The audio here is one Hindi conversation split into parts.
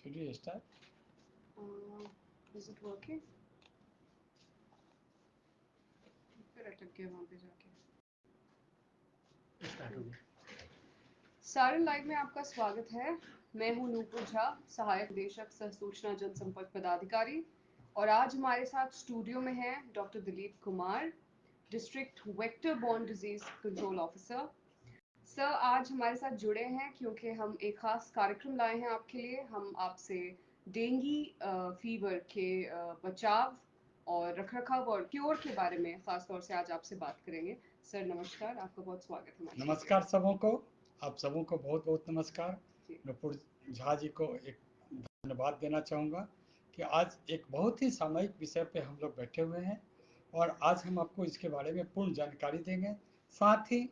Should we start? Is it working? फिर अटक गया वहाँ पे जाके। Start हो गया। सारन लाइव में आपका स्वागत है। मैं हूँ नूपुर झा, सहायक निदेशक सह सूचना जनसंपर्क पदाधिकारी, और आज हमारे साथ स्टूडियो में हैं doctor Dilip Kumar, district vector borne disease control officer. Sir आज हमारे साथ जुड़े हैं क्योंकि हम एक खास कार्यक्रम लाए हैं आपके लिए। हम आपसे डेंगू फीवर के बचाव और रखरखाव और क्योर के बारे में खास तौर से आज आपसे बात करेंगे। सर नमस्कार, आपका बहुत स्वागत है हमारे नमस्कार सबों को, आप सबों को बहुत बहुत नमस्कार। जी। नूपुर झा जी को एक धन्यवाद देना चाहूँगा कि आज एक बहुत ही सामयिक विषय पे हम लोग बैठे हुए हैं और आज हम आपको इसके बारे में पूर्ण जानकारी देंगे। साथ ही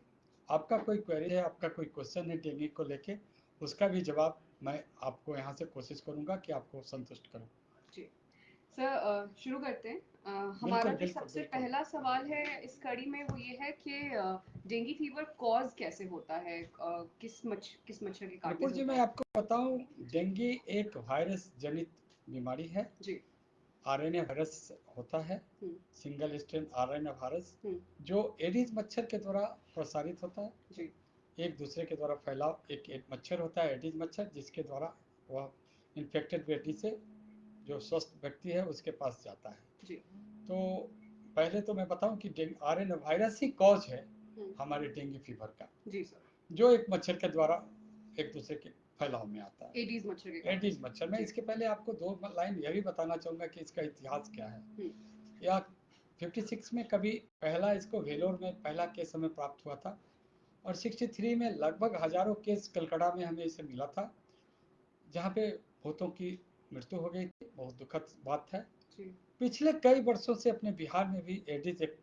आपका कोई क्वेरी है, आपका कोई क्वेश्चन है डेंगू को लेके, उसका भी जवाब मैं आपको यहाँ से कोशिश करूँगा कि आपको संतुष्ट करूँ। जी सर, शुरू करते हैं। हमारा बिल्कुल जो बिल्कुल सबसे बिल्कुल। पहला सवाल है इस कड़ी में वो ये है कि डेंगू फीवर कॉज कैसे होता है, किस मच्छर के काटने नूपुर से जी होता मैं है? आपको बताऊं, डेंगू एक वायरस जनित बीमारी है। जी। आरएनए वायरस होता है, हम्म। सिंगल स्ट्रेन आरएनए वायरस, हम्म। जो एडिस मच्छर के द्वारा प्रसारित होता है। जी। एक दूसरे के द्वारा फैलाव एक मच्छर होता है एडिस मच्छर, जिसके द्वारा वह इन्फेक्टेड व्यक्ति से जो स्वस्थ व्यक्ति है उसके पास जाता है। जी। तो पहले तो मैं बताऊं कि आरएनए वायरस ही कॉज है हमारे डेंगू फीवर का, जी सर। जो एक मच्छर के द्वारा एक दूसरे के फैलाव में आता है, एडीज मच्छर के एडिस मच्छर। मैं इसके पहले आपको दो लाइन यह भी बताना चाहूँगा कि इसका इतिहास क्या है। या 56 में कभी पहला इसको वेलोर में पहला केस हमें प्राप्त हुआ था और 63 में लगभग हजारों केस कलकत्ता में हमें इसे मिला था, जहाँ पे भूतों की मृत्यु हो गई थी। बहुत दुखद बात है। जी। पिछले कई वर्षों से अपने बिहार में भी एडिस एक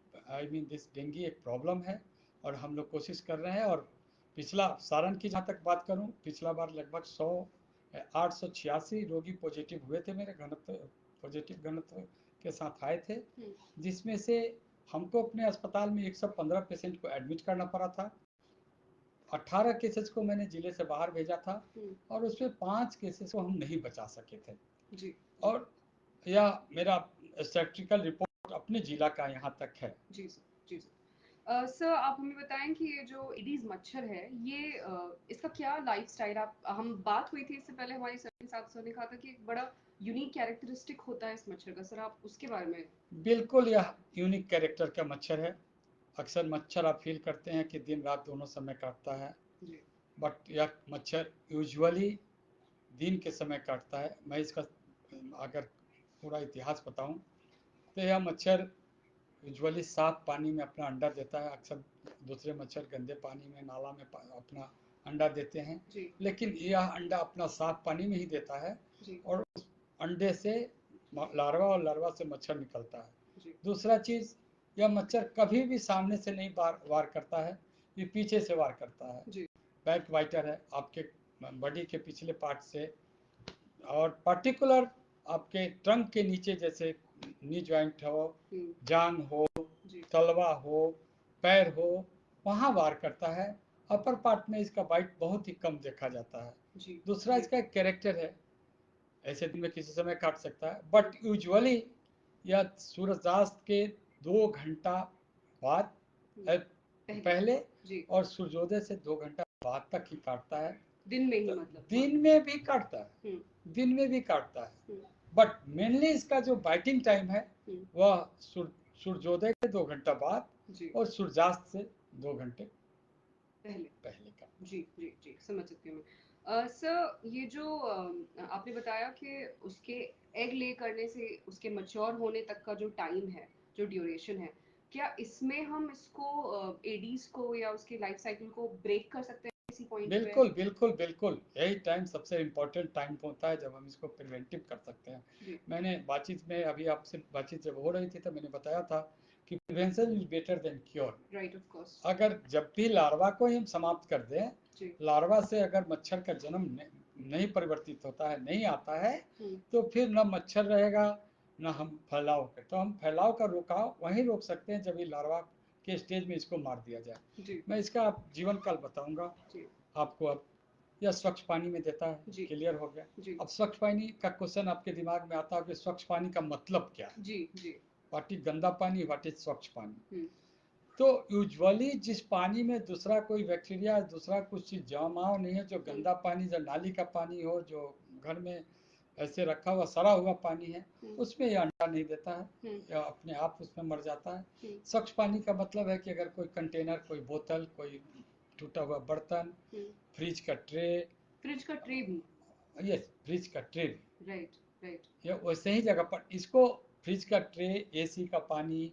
दिस डेंगू एक प्रॉब्लम है और हम लोग कोशिश कर रहे हैं। और पिछला सारण की जहाँ तक बात करूँ, पिछला बार लगभग 886 रोगी पॉजिटिव हुए थे, मेरे घनत्व पॉजिटिव घनत्व के साथ आए थे, जिसमें से हमको अपने अस्पताल में 115 पेशेंट को एडमिट करना पड़ा था। 18 केसेस को मैंने जिले से बाहर भेजा था और उसमें 5 केसेस को हम नहीं बचा सके थे। जी। और यह मेरा स्टैटिस्टिकल रिपोर्ट अपने जिला का यहाँ तक है। जी सर। जी सर। सर आप हमें बताएं कि ये जो एडीज मच्छर है ये इसका क्या लाइफस्टाइल, आप हम बात हुई थी इससे पहले हमारी सर के साथ, सर ने कहा था कि एक बड़ा यूनिक कैरेक्टरिस्टिक होता है इस मच्छर का। सर आप उसके बारे में। बिल्कुल, यह यूनिक कैरेक्टर का मच्छर है। अक्सर मच्छर आप फील करते हैं कि दिन रात दोनों समय काटता है, जी। बट यह मच्छर यूजुअली दिन के समय काटता है। मैं इसका अगर पूरा इतिहास बताऊं तो यह मच्छर यूजुअली साफ पानी में अपना अंडा देता है। अक्सर दूसरे मच्छर गंदे पानी में, नाला में अपना अंडा देते हैं, जी। लेकिन यह अंडा अपना साफ पानी में ही देता है जी। और उस अंडे से लार्वा और लार्वा से मच्छर निकलता है। जी। दूसरा चीज़, यह मच्छर कभी भी सामने से नहीं वार करता है, ये पीछे से वार करता है। जी। बैक वाइटर है आपके बॉडी के पिछले पार्ट से, और पर्टिकुलर आपके ट्रंक के नीचे, जैसे नी जॉइंट हो, जांग हो, तलवा हो, पैर हो, वहाँ वार करता है। अपर पार्ट में इसका बाइट बहुत ही कम देखा जाता है। जी। दूसरा इसका एक कैरेक्टर है, ऐसे दिन में किसी समय काट सकता है, बट यूजुअली यह सूर्यास्त के 2 घंटा बाद पहले जी। और सूर्योदय से 2 घंटा बाद तक ही काटता है। दिन में ही मतलब? दिन में भी काटता है, दिन में भी काटता है, बट मेनली इसका जो बाइटिंग टाइम है वह सूर्योदय के 2 घंटा बाद और सूर्यास्त से 2 घंटे पहले का। जी जी जी, समझ सकती हूँ मैं। सर ये जो आपने बताया कि उसके एग ले करने से उसके मैच्योर होने तक का जो टाइम है, जो ड्यूरेशन है, क्या इसमें हम इसको एडीज को या उसके लाइफ साइकिल को ब्रेक कर सकते हैं किसी पॉइंट पे? बिल्कुल बिल्कुल बिल्कुल, यही टाइम सबसे इम्पोर्टेंट टाइम होता है जब हम इसको प्रिवेंटिव कर सकते हैं। मैंने बातचीत में अभी आपसे बातचीत जब हो रही थी तो मैंने बताया था कि prevention is better than cure. Right, of course. अगर जब भी लार्वा को ही हम समाप्त कर दें, लार्वा से अगर मच्छर का जन्म नहीं परिवर्तित होता है, नहीं आता है, तो फिर न मच्छर रहेगा न हम फैलाव के, तो हम फैलाव का रोकाव वहीं रोक सकते हैं जब ये लार्वा के स्टेज में इसको मार दिया जाए। मैं इसका जीवन काल बताऊंगा आपको। अब या स्वच्छ पानी में देता है। जी। क्लियर हो गया। जी अब स्वच्छ पानी का क्वेश्चन आपके दिमाग में आता है कि स्वच्छ पानी का मतलब क्या है। जी जी व्हाट इज गंदा पानी, व्हाट इज स्वच्छ पानी। हम्म, तो यूजुअली जिस पानी में दूसरा कोई बैक्टीरिया, दूसरा कुछ चीज जमाव नहीं है, जो गंदा पानी, जो नाली का पानी हो, जो घर में ऐसे रखा हुआ सड़ा हुआ पानी है, उसमें ये अंडा नहीं देता है या अपने आप उसमें मर जाता है। स्वच्छ पानी का मतलब है कि अगर कोई कंटेनर, कोई बोतल, कोई टूटा हुआ बर्तन, फ्रिज का ट्रे, फ्रिज का ट्रे भी, यस फ्रिज का ट्रे भी, राइट राइट, या वैसे ही जगह पर इसको फ्रिज का ट्रे, एसी का पानी,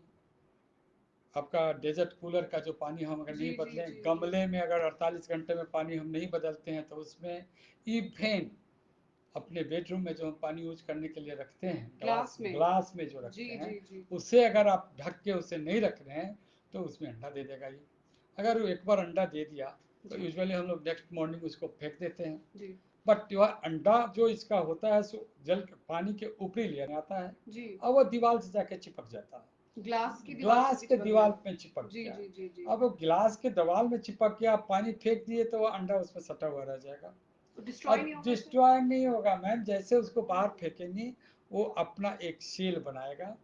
आपका डेजर्ट कूलर का जो पानी हम अगर जी नहीं जी बदलें, जी जी, गमले में अगर 48 घंटे में पानी हम नहीं बदलते हैं, तो उसमें इवेन अपने बेडरूम में जो हम पानी यूज करने के लिए रखते हैं, ग्लास में, ग्लास में जो जी रखते हैं, जी जी उससे अगर आप ढक के उसे नहीं रख रहे हैं, तो उसमें अंडा दे देगा ये। अगर वो एक बार अंडा दे दिया तो जी यूजुअली हम लोग नेक्स्ट मॉर्निंग उसको फेंक देते हैं। जी बट यह अंडा जो इसका होता है सो जल पानी के ऊपरी लेयर में आता है जी, और वो दीवार से जाके चिपक जाता है, ग्लास की दीवार से ग्लास भी के चिपक दीवार जाएगा, में चिपक जी गया। जी जी जी, अब वो ग्लास के दीवार में चिपक गया, आप पानी फेंक दिए तो वो अंडा उसमें सटा हुआ रह जाएगा तो डिस्ट्रॉय और नहीं होगा सर? डिस्ट्रॉय नहीं होगा मैम। जैसे उसको बाहर फेंकेंगे, वो अपना एक सेल बनाएगा,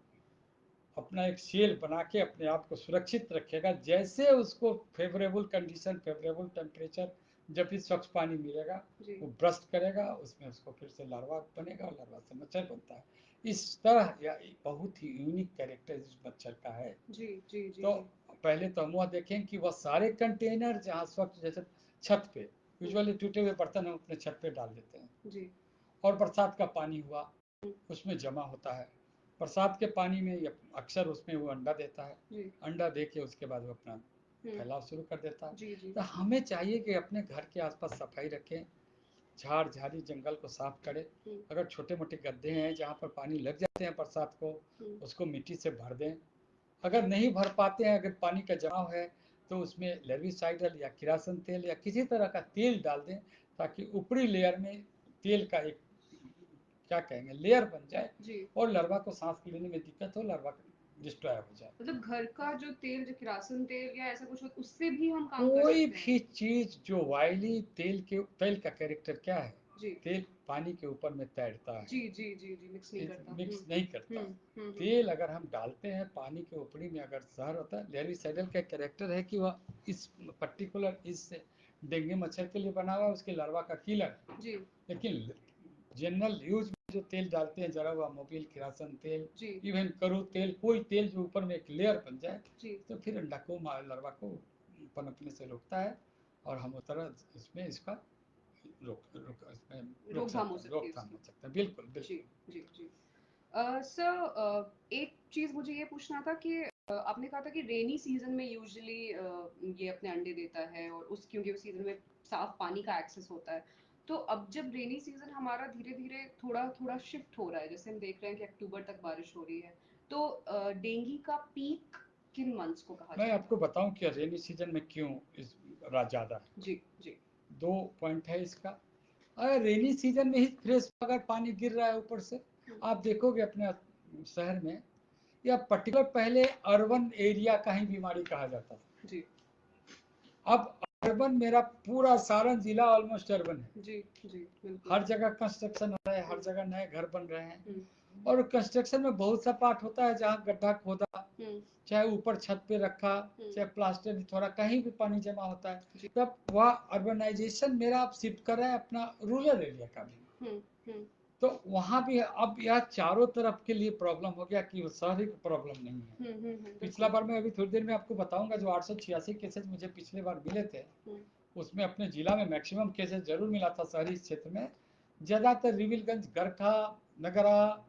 अपना एक सेल बना के अपने आप को सुरक्षित रखेगा। जैसे उसको फेवरेबल कंडीशन, फेवरेबल टेम्परेचर, जब भी स्वच्छ पानी मिलेगा, जी वो ब्रस्ट करेगा, उसमें उसको फिर से लार्वा बनेगा और लार्वा से मच्छर बनता है। इस तरह यह बहुत ही यूनिक कैरेक्टर इस मच्छर का है। जी जी जी तो जी, पहले तो हम वह देखें कि वह सारे कंटेनर जहाँ स्वच्छ, जैसे छत पे यूजुअली टूटे हुए बर्तन हम अपने छत पे डाल देते हैं, जी और बरसात का पानी हुआ उसमें जमा होता है, बरसात के पानी में ये अक्सर उसमें वो अंडा देता है। जी, अंडा दे के उसके बाद वो अपना हम्म, फैलाव शुरू कर देता है। जी जी तो हमें चाहिए कि अपने घर के आसपास सफाई रखें, झाड़ झाड़ी जंगल को साफ करें। हम्म, अगर छोटे मोटे गड्ढे हैं जहाँ पर पानी लग जाते हैं बरसात को, हम्म, उसको मिट्टी से भर दें। अगर नहीं भर पाते हैं, अगर पानी का जमाव है, तो उसमें लर्विसाइडल या किरासन तेल या किसी तरह का तेल डाल दें, ताकि ऊपरी लेयर में तेल का एक, क्या कहेंगे, लेयर बन जाए जी, और लार्वा को सांस लेने में दिक्कत हो, लार्वा डिस्ट्रॉय हो जाए। मतलब घर का जो तेल, जो किरासन तेल या ऐसा कुछ हो, उससे भी हम काम कर कोई सकते हैं? भी चीज जो वायली तेल का कैरेक्टर क्या है, जी तेल पानी के ऊपर में तैरता जी है, जी जी जी, मिक्स नहीं करता, मिक्स नहीं करता। हम्म, तेल अगर हम डालते हैं पानी के ऊपरी में, अगर जहर होता है, लेरी सैडल का कैरेक्टर है कि वह इस पर्टिकुलर इस डेंगू मच्छर के लिए बना हुआ है, उसके लार्वा का किलर है। जी लेकिन जनरल यूज में जो तेल डालते हैं, जरा हुआ मोबिल, किरासन तेल, जी इवन करू तेल, कोई तेल जो ऊपर में एक लेयर बन जाए, जी, तो फिर अंडा को, लार्वा को पनपने से रोकता है, और हम उस तरह इसमें इसका इसमें रोकथाम हो सकती है रोकथाम उसकी, हो सकता है। बिल्कुल जी बिल्कुल। जी जी। सर, एक चीज मुझे ये पूछना था कि आपने कहा था कि रेनी सीजन में यूजुअली ये अपने अंडे देता है, और उस क्योंकि उस सीजन में साफ पानी का एक्सेस होता है। तो अब जब रेनी सीजन हमारा धीरे धीरे थोड़ा थोड़ा शिफ्ट हो रहा है, जैसे हम देख रहे हैं कि अक्टूबर तक बारिश हो रही है, तो डेंगू का पीक किन मंथ्स को कहा मैं जाएगा? आपको बताऊं कि रेनी सीजन में क्यों इस ज़्यादा है। जी जी दो पॉइंट है इसका। अगर रेनी सीजन में ही फ्रेश अगर पानी गिर रहा है ऊपर से, आप देखोगे अपने शहर में, या पर्टिकुलर पहले अर्बन एरिया का ही बीमारी कहा जाता था। जी अब अर्बन, मेरा पूरा सारण जिला ऑलमोस्ट अर्बन है। जी जी, बिल्कुल, हर जगह कंस्ट्रक्शन हो रहा है, हर हम्म जगह नए घर बन रहे हैं, हम्म और कंस्ट्रक्शन में बहुत सा पार्ट होता है जहाँ गड्ढा खोदा, हम्म चाहे ऊपर छत पे रखा, हम्म, चाहे प्लास्टर थोड़ा कहीं भी पानी जमा होता है। जी, तब वह अर्बनाइजेशन मेरा आप शिफ्ट कर रहा है अपना रूरल एरिया का भी, हम्म, तो वहाँ भी अब यह चारों तरफ के लिए प्रॉब्लम हो गया कि वो शहरी की प्रॉब्लम नहीं है। पिछला बिल्कुल, बार मैं अभी थोड़ी देर में आपको बताऊंगा, जो 886 केसेस मुझे पिछले बार मिले थे, हम्म उसमें अपने जिला में मैक्सिमम केसेस जरूर मिला था शहरी क्षेत्र में। ज़्यादातर रिविलगंज, गरखा, नगरा,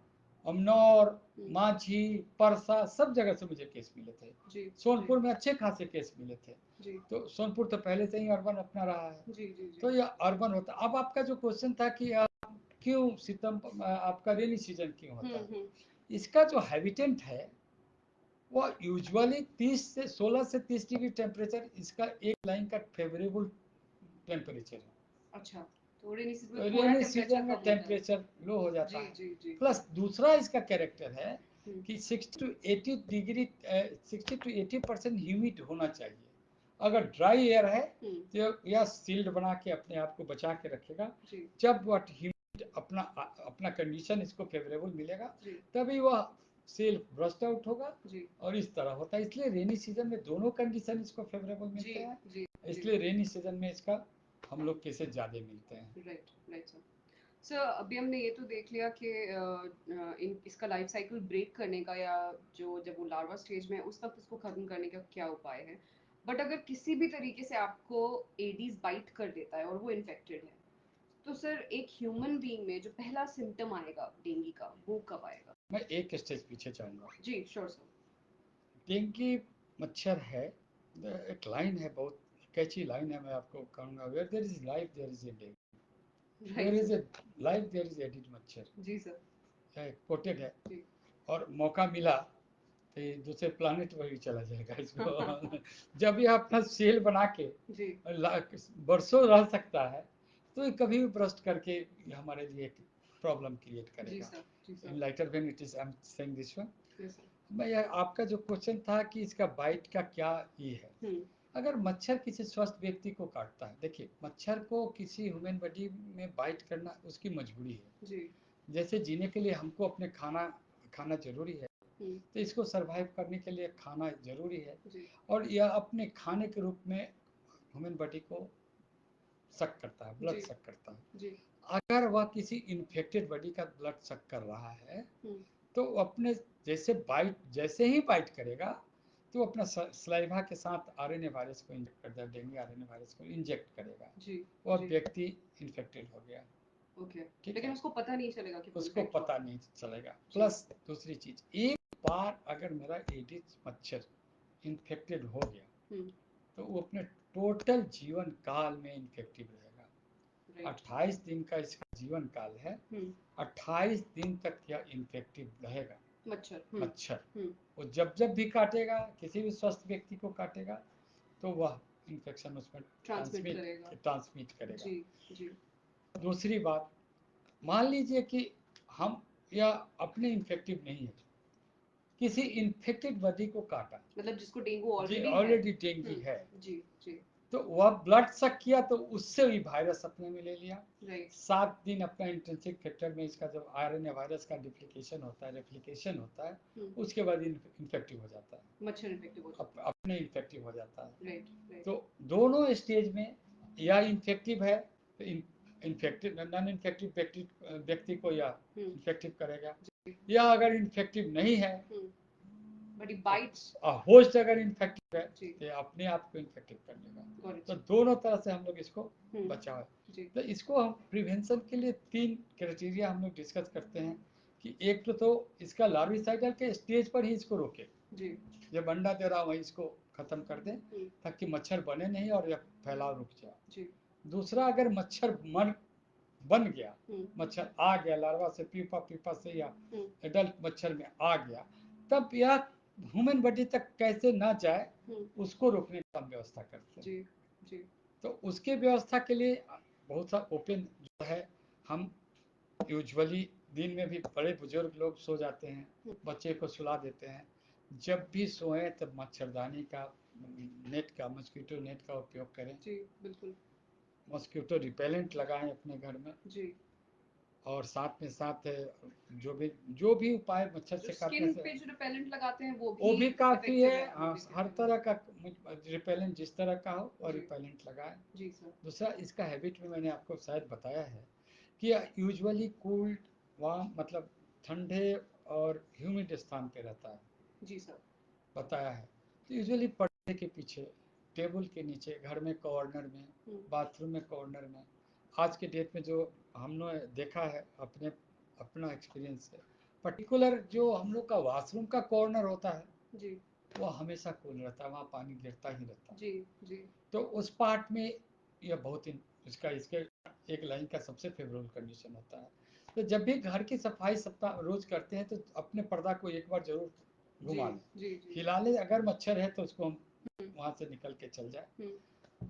अमनौर, हम्म, मांझी, परसा, सब जगह से मुझे केस मिले थे। जी जी सोनपुर में अच्छे खासे केस मिले थे। जी तो सोनपुर तो पहले से ही अर्बन अपना रहा है, जी जी जी, तो यह अर्बन होता। अब आपका जो क्वेश्चन था कि क्यों आपका रेनी सीजन क्यों होता है, हम्म, इसका जो हैबिटेंट है वो यूजुअली 30 से 16 से 30 डिग्री टेम्परेचर, इसका एक लाइन का फेवरेबल टेम्परेचर है। अच्छा, तो रेनी सीजन में तो थोड़ा रेनी टेम्परेचर सीजन में कम होता है, टेम्परेचर लो हो जाता जी है। जी जी जी, प्लस दूसरा इसका कैरेक्टर है हम्म कि 60 टू 80 डिग्री, 60 टू 80% ह्यूमिड होना चाहिए। अगर ड्राई एयर है हम्म, तो यह सील्ड बना के अपने आप को बचा के रखेगा। जी जब वह ह्यूमिड अपना अपना कंडीशन इसको फेवरेबल मिलेगा जी तभी वह सेल ब्रस्ट आउट होगा जी और इस तरह होता है। इसलिए रेनी सीजन में दोनों कंडीशन इसको फेवरेबल जी मिलते हैं, जी जी इसलिए रेनी सीजन में इसका हम लोग केसेस ज़्यादा मिलते हैं। Right right sir. सर अभी हमने ये तो देख लिया कि इसका लाइफ साइकिल ब्रेक करने का या जो जब वो लार्वा स्टेज में है उस वक्त इसको खत्म करने का क्या उपाय है। बट अगर किसी भी तरीके से आपको एडीज बाइट कर देता है और वो इन्फेक्टेड है तो सर एक ह्यूमन बीइंग में जो पहला सिम्टम आएगा डेंगू का वो कब आएगा। मैं एक स्टेज पीछे जाऊंगा। जी श्योर सर। डेंगू मच्छर है, एक लाइन है, बहुत कैची लाइन है, मैं आपको कहूँगा, where there is life there is a dengue, where right is a sir. Life there is added मच्छर। जी सर। कोटेड है जी और मौका मिला तो ये दूसरे प्लानिट पर भी चला जाएगा इसको जब यह अपना सेल बना के जी बरसों रह सकता है तो ये कभी भी ब्रस्ट करके ये हमारे लिए एक प्रॉब्लम क्रिएट जी करेगा। सर। जी sir. In lighter when it is I am saying this one. Yes sir. मैं आपका जो क्वेश्चन था कि इसका बाइट का क्या ये है, हम्म। अगर मच्छर किसी स्वस्थ व्यक्ति को काटता है, देखिए मच्छर को किसी ह्यूमन बॉडी में बाइट करना उसकी मजबूरी है। जी। जैसे जीने के लिए हमको अपने खाना खाना जरूरी है, हम्म। तो इसको सरवाइव करने के लिए खाना जरूरी है जी और यह अपने खाने के रूप में ह्यूमन बॉडी को सक करता है, ब्लड जी सक करता है। जी। अगर वह किसी इन्फेक्टेड बॉडी का ब्लड सक कर रहा है हम्म। तो अपने जैसे ही बाइट करेगा तो अपना सलाइवा के साथ आरएनए वायरस को इंजेक्ट कर देगा, डेंगू आरएनए वायरस को इंजेक्ट करेगा, जी वह जी। व्यक्ति इन्फेक्टेड हो गया। ओके। ठीक लेकिन है, उसको पता नहीं चलेगा कि वो उसको इन्फेक्ट हुआ। पता नहीं चलेगा। जी प्लस दूसरी चीज, एक बार अगर मेरा एडिस मच्छर इन्फेक्टेड हो गया हम्म। तो वो अपने टोटल जीवन काल में इन्फेक्टिव रहेगा। राइट। 28 दिन का इसका जीवन काल है, हम्म। 28 दिन तक यह इन्फेक्टिव रहेगा मच्छर। मच्छर। हम्म। वो जब भी काटेगा, किसी भी स्वस्थ व्यक्ति को काटेगा तो वह इन्फेक्शन उसमें ट्रांसमिट करेगा। ट्रांसमिट करेगा। जी जी। दूसरी बात, मान लीजिए कि हम या अपने इन्फेक्टिव नहीं है, किसी इन्फेक्टेड बॉडी को काटा, मतलब जिसको डेंगू जी ऑलरेडी है। ऑलरेडी डेंगू है, जी जी। तो वह ब्लड सक किया तो उससे भी वायरस अपने में ले लिया। राइट। 7 दिन अपना इंटेंसिव फैक्टर में इसका जब आरएनए वायरस का डिप्लीकेशन होता है, रेप्लिकेशन होता है, उसके बाद इन्फेक्टिव हो जाता है, मच्छर इन्फेक्टिव हो जाता अपने इन्फेक्टिव हो जाता है। है। Right right. तो दोनों स्टेज में या इन्फेक्टिव है तो इन्फेक्टिव नॉन इन्फेक्टिव व्यक्ति को या इन्फेक्टिव करेगा, या अगर इन्फेक्टिव नहीं है, बट इट बाइट्स। होस्ट अगर इन्फेक्टिव है जी। तो अपने आप को इन्फेक्टिव कर लेगा। गॉट इट तो सर। दोनों तरह से हम लोग इसको हम्म। बचाव। जी तो इसको हम प्रिवेंशन के लिए 3 क्राइटेरिया हम लोग डिस्कस करते हैं कि एक तो इसका लार्विसाइडल के स्टेज पर ही इसको रोके, जी। जब अंडा दे रहा वही इसको खत्म कर दें ताकि मच्छर बने नहीं और यह फैलाव रुक जाए। जी। दूसरा, अगर मच्छर बन गया, मच्छर आ गया लार्वा से पीपा पीपा से या एडल्ट मच्छर में आ गया, तब यह ह्यूमन बॉडी तक कैसे ना जाए उसको रोकने का हम व्यवस्था करते हैं। जी जी। तो उसके व्यवस्था के लिए बहुत सा ओपन जो है, हम यूजुअली दिन में भी बड़े बुजुर्ग लोग सो जाते हैं, बच्चे को सुला देते हैं, जब भी सोएं तब मच्छरदानी का, नेट का, मस्कीटो नेट का उपयोग करें। जी बिल्कुल। मस्कीटो रिपेलेंट लगाएं अपने घर में, जी। और साथ में साथ जो भी उपाय मच्छर जो से काटने स्किन से पे जो रिपेलेंट लगाते हैं वो भी काफ़ी है। इफेक्टिव है। वो हाँ, भी हर effective तरह का रिपेलेंट जिस तरह का हो और जी रिपेलेंट लगाएं। जी सर। दूसरा, इसका हैबिट में मैंने आपको शायद बताया है कि यूजुअली कूल्ड वार्म मतलब ठंडे और ह्यूमिड स्थान पे रहता है, जी सर। बताया है। तो यूजुअली पर्दे के पीछे, टेबल के नीचे, घर में कॉर्नर में, बाथरूम में कॉर्नर में, आज के डेट में जो हमने देखा है अपने अपना एक्सपीरियंस है, पर्टिकुलर जो हम लोग का वॉशरूम का कॉर्नर होता है जी वो हमेशा कूल रहता है, वहाँ पानी गिरता ही रहता है। जी जी। तो उस पार्ट में यह बहुत ही इसका इसके एक लाइन का सबसे फेवरेबल कंडीशन होता है। तो जब भी घर की सफाई सप्ताह रोज करते हैं तो अपने पर्दा को एक बार जरूर जी घुमा लें, जी जी। हिला लें, अगर मच्छर है तो उसको हम वहाँ से निकल के चल जाए।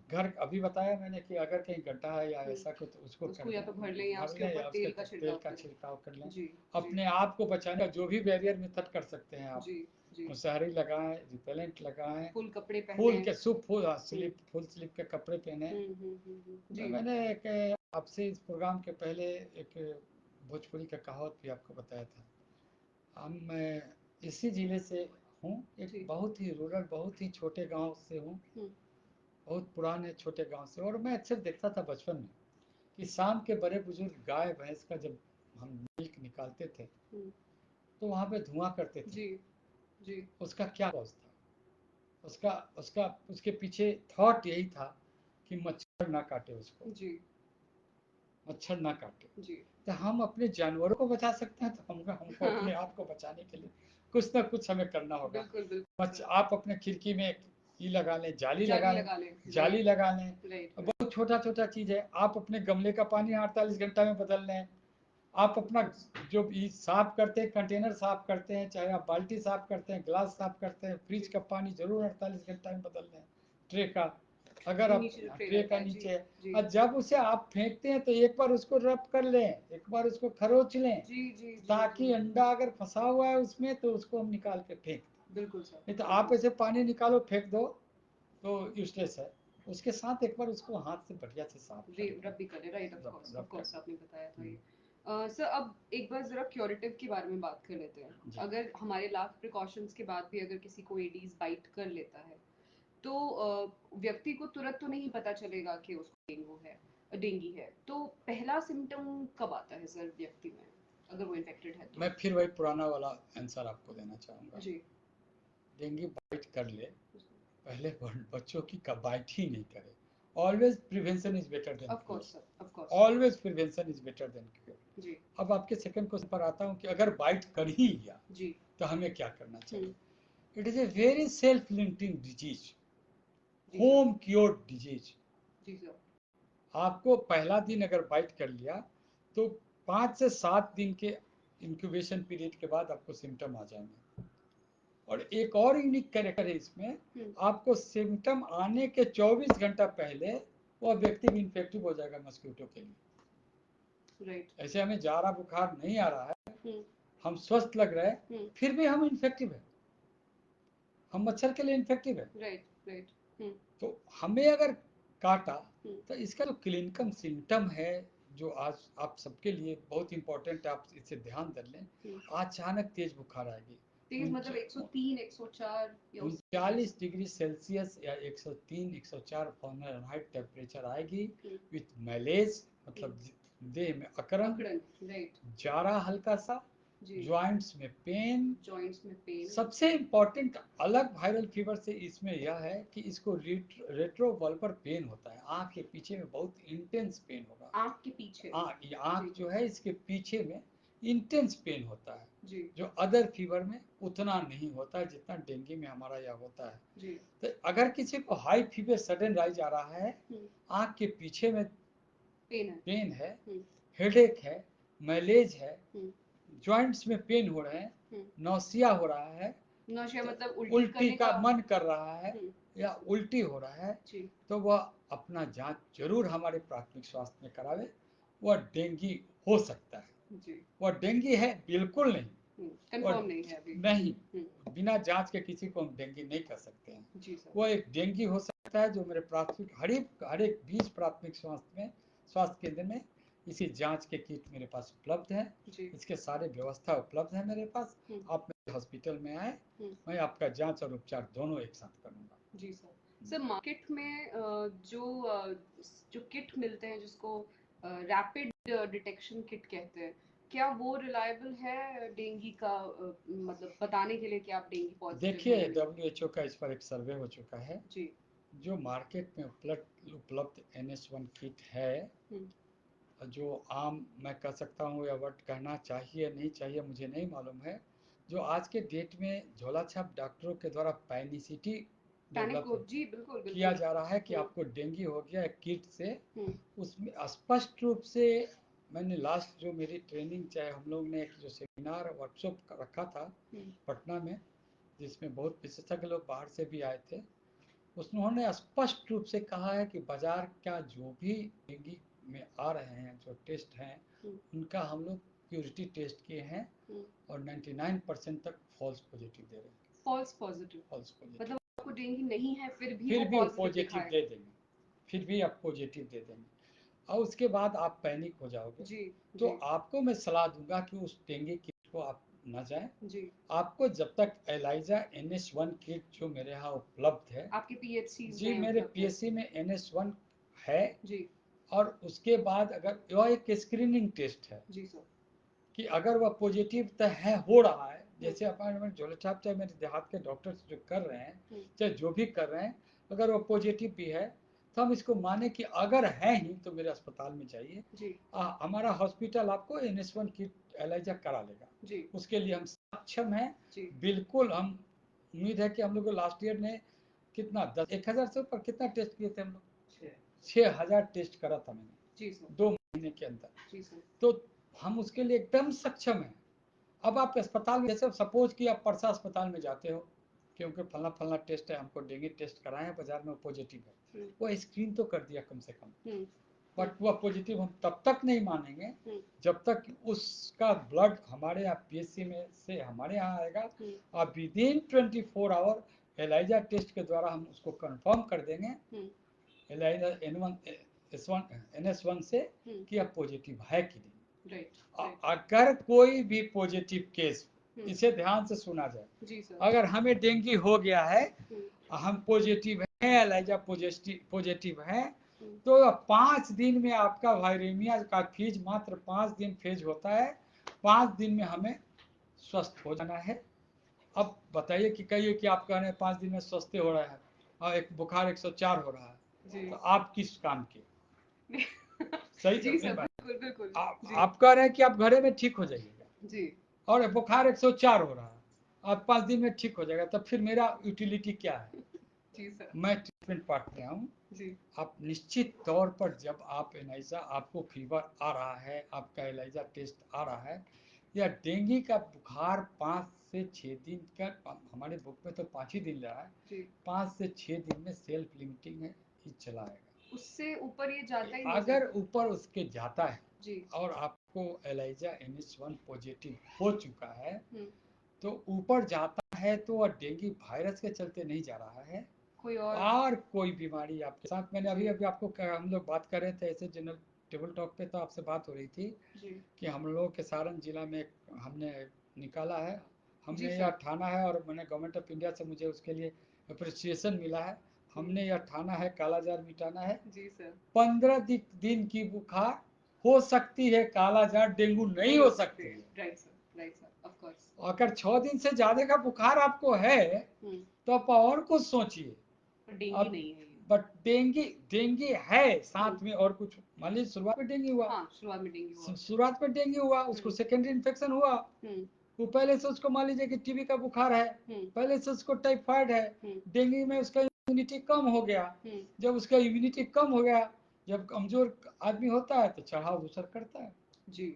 घर अभी बताया मैंने कि अगर कहीं गड्ढा है या ऐसा कुछ तो उसको कर उसको या दें, तो भर लें या भर उसके लें ऊपर या उसके तेल का तेल छिड़काव का करें। छिड़काव कर लें। जी अपने आप को बचाने का जो भी बैरियर मेथड कर सकते हैं आप, जी जी। मुसहरी लगाएं, रिपेलेंट लगाएं, फुल कपड़े फूल पहने। के सूप फूल स्लीप फुल स्लीप के कपड़े पहने। जी। मैंने एक आपसे इस प्रोग्राम के पहले एक भोजपुरी का कहावत भी आपको बताया था। मैं इसी जिले से हूँ, एक जी। बहुत ही रूरल, बहुत ही छोटे गांव से हूँ, बहुत पुराने छोटे गांव से। और मैं अक्सर देखता था बचपन में कि शाम के बड़े बुजुर्ग गाय भैंस का जब हम मिल्क निकालते थे तो वहाँ पे धुआं करते थे। जी। जी। उसका क्या कॉज था? उसका उसका उसके पीछे थॉट यही था कि मच्छर ना काटे उसको, जी। मच्छर ना काटे। जी। तो हम अपने जानवरों को बचा सकते हैं तो हमको अपने आप को बचाने के लिए कुछ ना कुछ हमें करना होगा। बिल्कुल बिल्कुल। आप अपने खिड़की में ये लगा लें, जाली जाली लगा लें, लगा लें। जाली लगा लें। राइट। बहुत छोटा छोटा चीज़ है। आप अपने गमले का पानी 48 घंटा में बदल लें। आप अपना जो भी साफ करते हैं, कंटेनर साफ करते हैं, चाहे आप बाल्टी साफ करते हैं, ग्लास साफ करते हैं, फ्रिज का पानी जरूर 48 घंटा में बदल लें। ट्रे का, अगर आप नीचे जो ट्रे ट्रे रहता का है। जी। नीचे है, जी। और जब उसे आप फेंकते हैं तो एक बार उसको रब कर लें, एक बार उसको खरोच लें, जी। जी। ताकि अंडा अगर फंसा हुआ है उसमें तो उसको हम निकाल के फेंक दें। बिल्कुल सर। नहीं तो आप ऐसे पानी निकालो फेंक दो तो यूजलेस है। उसके साथ एक बार उसको हाथ से बढ़िया से साफ कर लें। रब भी करे। राइट। ऑफ रब कोर्स कर आपने बताया था लें। ये। सर अब एक बार जरा क्योरेटिव के बारे में बात कर लेते हैं। जी। अगर हमारे लाख प्रिकॉशंस के बाद भी अगर किसी को एडीज बाइट कर लेता है तो व्यक्ति को तुरंत तो नहीं पता चलेगा कि उसको डेंगू है। तो पहला सिम्टम कब आता है सर व्यक्ति में, अगर वो इन्फेक्टेड है तो? मैं फिर वही पुराना वाला आंसर आपको देना चाहूँगा। जी। डेंगू बाइट कर ले, पहले बच्चों की बाइट ही नहीं करे। Always prevention is better than of course cure. Sir. Of course. Always prevention is better than cure. जी। अब आपके सेकंड क्वेश्चन पर आता हूँ कि अगर बाइट कर ही लिया जी। तो हमें क्या करना चाहिए। Hmm. It is a very self limiting disease, जी सर। Home cured disease. जी सर। आपको पहला दिन अगर बाइट कर लिया तो 5 से 7 दिन के इंक्यूबेशन पीरियड के बाद आपको सिम्टम आ जाएंगे। और एक और यूनिक कैरेक्टर है इसमें, आपको सिम्टम आने के 24 घंटा पहले वह व्यक्ति भी इन्फेक्टिव हो जाएगा मस्क्यूटो के लिए। राइट। ऐसे हमें जाड़ा बुखार नहीं आ रहा है, हम्म। हम स्वस्थ लग रहे हैं, फिर भी हम इन्फेक्टिव है, हम मच्छर के लिए इन्फेक्टिव है। राइट। राइट। तो हमें अगर काटा तो इसका जो क्लिनिकल सिम्टम है जो आज आप सबके लिए बहुत इंपॉर्टेंट है, आप इसे ध्यान दे लें। अचानक तेज बुखार आएगी, तेज मतलब 103 104 या 39 डिग्री सेल्सियस या 103 104 फ़ारेनहाइट टेम्परेचर आएगी, विथ मैलेज मतलब देह में अकड़न, राइट। जारा हल्का सा, जॉइंट्स में पेन। सबसे इम्पोर्टेंट अलग वायरल फीवर से इसमें यह है कि इसको रेट्रोवल्बर पेन होता है, आँख के पीछे में बहुत इंटेंस पेन होगा। आँख के पीछे? आँख जो है इसके पीछे में इंटेंस पेन होता है, जी। जो अदर फीवर में उतना नहीं होता है जितना डेंगू में हमारा यह होता है। जी। तो अगर किसी को हाई फीवर सडन राइज आ रहा है, आँख के पीछे में पेन है, हेडेक है, मैलेज है, जॉइंट्स में पेन हो रहे हैं, नौसिया हो रहा है, नौसिया मतलब उल्टी का मन कर रहा है या उल्टी हो रहा है, तो वह अपना जांच जरूर हमारे प्राथमिक स्वास्थ्य में करावे। वह डेंगू हो सकता है जी। वह डेंगू है बिल्कुल नहीं, कंफर्म नहीं है अभी। नहीं, बिना जांच के किसी को हम डेंगू नहीं कर सकते हैं जी सर। वो एक डेंगू हो सकता है जो मेरे प्राथमिक हर एक 20 प्राथमिक स्वास्थ्य केंद्र में इसी जांच के किट मेरे पास उपलब्ध है, इसके सारे व्यवस्था उपलब्ध है मेरे पास। आप मेरे हॉस्पिटल में आए, मैं आपका जांच और उपचार दोनों एक साथ करूंगा जी सर। सर मार्केट में जो किट मिलते हैं जिसको रैपिड डिटेक्शन किट कहते हैं, क्या वो रिलायबल है डेंगू का मतलब बताने के लिए कि आप डेंगू पॉजिटिव देखिए हैं? WHO का इस पर एक सर्वे हो चुका है जी। जो मार्केट में उपलब्ध NS1 किट है, जो आम मैं कह सकता हूँ, या वर्ड कहना चाहिए नहीं चाहिए मुझे नहीं मालूम है, जो आज के डेट में झोला छाप डॉक्टरों के द्वारा पैनिसिटी डेवलप किया जा रहा है कि आपको डेंगू हो गया किट से, उसमें स्पष्ट रूप से मैंने लास्ट जो मेरी ट्रेनिंग चाहे हम लोग ने एक जो सेमिनार वर्कशॉप रखा था पटना में, जिसमें बहुत विशेषज्ञ लोग बाहर से भी आए थे, उन्होंने स्पष्ट रूप से कहा है कि बाजार का जो भी डेंगू में आ रहे हैं जो टेस्ट हैं उनका हम लोग प्योरिटी टेस्ट किए हैं और 99% तक फॉल्स पॉजिटिव दे रहे हैं। फॉल्स पॉजिटिव, फॉल्स पॉजिटिव, मतलब आपको डेंगू नहीं है फिर भी फिर वो भी वो पॉजिटिव पॉजिटिव दिखाए। दे देंगे, फिर भी आप पॉजिटिव दे देंगे, और उसके बाद आप पैनिक हो जाओगे। जी तो जी आपको मैं सलाह दूंगा कि उस डेंगू किट को आप न जाएं। जी। आपको जब तक एलाइजा NS1 किट जो मेरे यहाँ उपलब्ध है, आपके PHCs जी में मेरे उपलब्ध है? PSC में NS1 है, जी और उसके बाद अगर यह एक स्क्रीनिंग टेस्ट है जी सर। कि अगर वह पॉजिटिव तो है, हो रहा है, हम्म जैसे अपने झोले छाप चाहे मेरे देहात के डॉक्टर जो कर रहे हैं, हम्म, चाहे जो भी कर रहे हैं, अगर वो पॉजिटिव भी है तो हम इसको माने कि अगर है ही तो मेरे अस्पताल में जाइए। जी हमारा हॉस्पिटल आपको NS1 किट एलाइजा करा लेगा, जी उसके लिए हम सक्षम हैं। जी बिल्कुल, हम उम्मीद है कि हम लोग को लास्ट ईयर ने कितना 10-1000 से ऊपर कितना टेस्ट किए थे हम लोग, 6000 टेस्ट करा था मैंने जी सर 2 महीने के अंदर। जी सर। तो हम उसके लिए एकदम सक्षम हैं। अब आप अस्पताल में, जैसे सपोज कि आप परसा अस्पताल में जाते हो, क्योंकि फलना फलना टेस्ट है, हमको डेंगू टेस्ट कराए हैं, बाजार में पॉजिटिव है, वो स्क्रीन तो कर दिया कम से कम, बट वह पॉजिटिव हम तब तक नहीं मानेंगे जब तक उसका ब्लड हमारे यहाँ PSC में से हमारे यहाँ आएगा, और विदिन 24 आवर एलाइजा टेस्ट के द्वारा हम उसको कंफर्म कर देंगे, एलाइजा NS1 से कि अब पॉजिटिव है कि नहीं। राइट। अगर कोई भी पॉजिटिव केस, इसे ध्यान से सुना जाए, जी सर। अगर हमें डेंगू हो गया है, हम पॉजिटिव है, एलाइजा पॉजिटिव है, तो 5 दिन में आपका वायरेमिया का फीज मात्र 5 दिन फेज होता है, 5 दिन में हमें स्वस्थ हो जाना है। अब बताइए कि कहिए कि आप कह रहे हैं 5 दिन में स्वस्थ हो रहा है और एक बुखार 104 हो रहा है, तो आप किस काम के? सही जी सर, बात। बिल्कुल बिल्कुल। आप कह रहे हैं कि आप घरे में ठीक हो जाइएगा, जी और बुखार 104 हो रहा है और 5 दिन में ठीक हो जाएगा, तो फिर मेरा यूटिलिटी क्या है? जी सर। मैं ट्रीटमेंट पार्टनर हूँ। जी आप निश्चित तौर पर जब आप एलाइजा, आपको फीवर आ रहा है, आपका एलाइजा टेस्ट आ रहा है, या डेंगू का बुखार 5 से 6 दिन का, हमारे बुक में तो 5 ही दिन रहा है, जी 5 से 6 दिन में सेल्फ लिमिटिंग है, ही चला आएगा। उससे ऊपर ये जाता ही नहीं अगर सर। ऊपर उसके जाता है जी और आपको एलाइजा NS1 पॉजिटिव हो चुका है, हम्म, तो ऊपर जाता है तो वह डेंगू वायरस के चलते नहीं जा रहा है, कोई और कोई बीमारी आपके साथ। मैंने अभी जी अभी आपको हम लोग बात कर रहे थे ऐसे जनरल टेबल टॉक पे, तो आपसे बात हो रही थी जी कि हम लोगों के सारण जिला में हमने निकाला है, जी हमने सर। यह ठाना है, और मैंने गवर्नमेंट ऑफ इंडिया से मुझे उसके लिए अप्रिसिएशन मिला है, हमने यह ठाना है कालाजार मिटाना है। जी सर। 15 दिन की बुखार हो सकती है, कालाजार डेंगू नहीं हो सकती है। Right sir of course. अगर 6 दिन से ज्यादा का बुखार आपको है तो आप और कुछ सोचिए। डेंगू अब नहीं है ये। बट डेंगू है साथ में और कुछ, मान लीजिए शुरुआत में डेंगू हुआ, हाँ शुरुआत में डेंगू हुआ। शुरुआत में डेंगू हुआ, उसको सेकेंडरी इन्फेक्शन हुआ, वो पहले से उसको मान लीजिए कि टीबी का बुखार है, पहले से उसको टाइफाइड है, डेंगू में उसका इम्यूनिटी कम हो गया, जब उसका इम्यूनिटी कम हो गया, जब कमजोर आदमी होता है तो चढ़ाव दूसर करता है। जी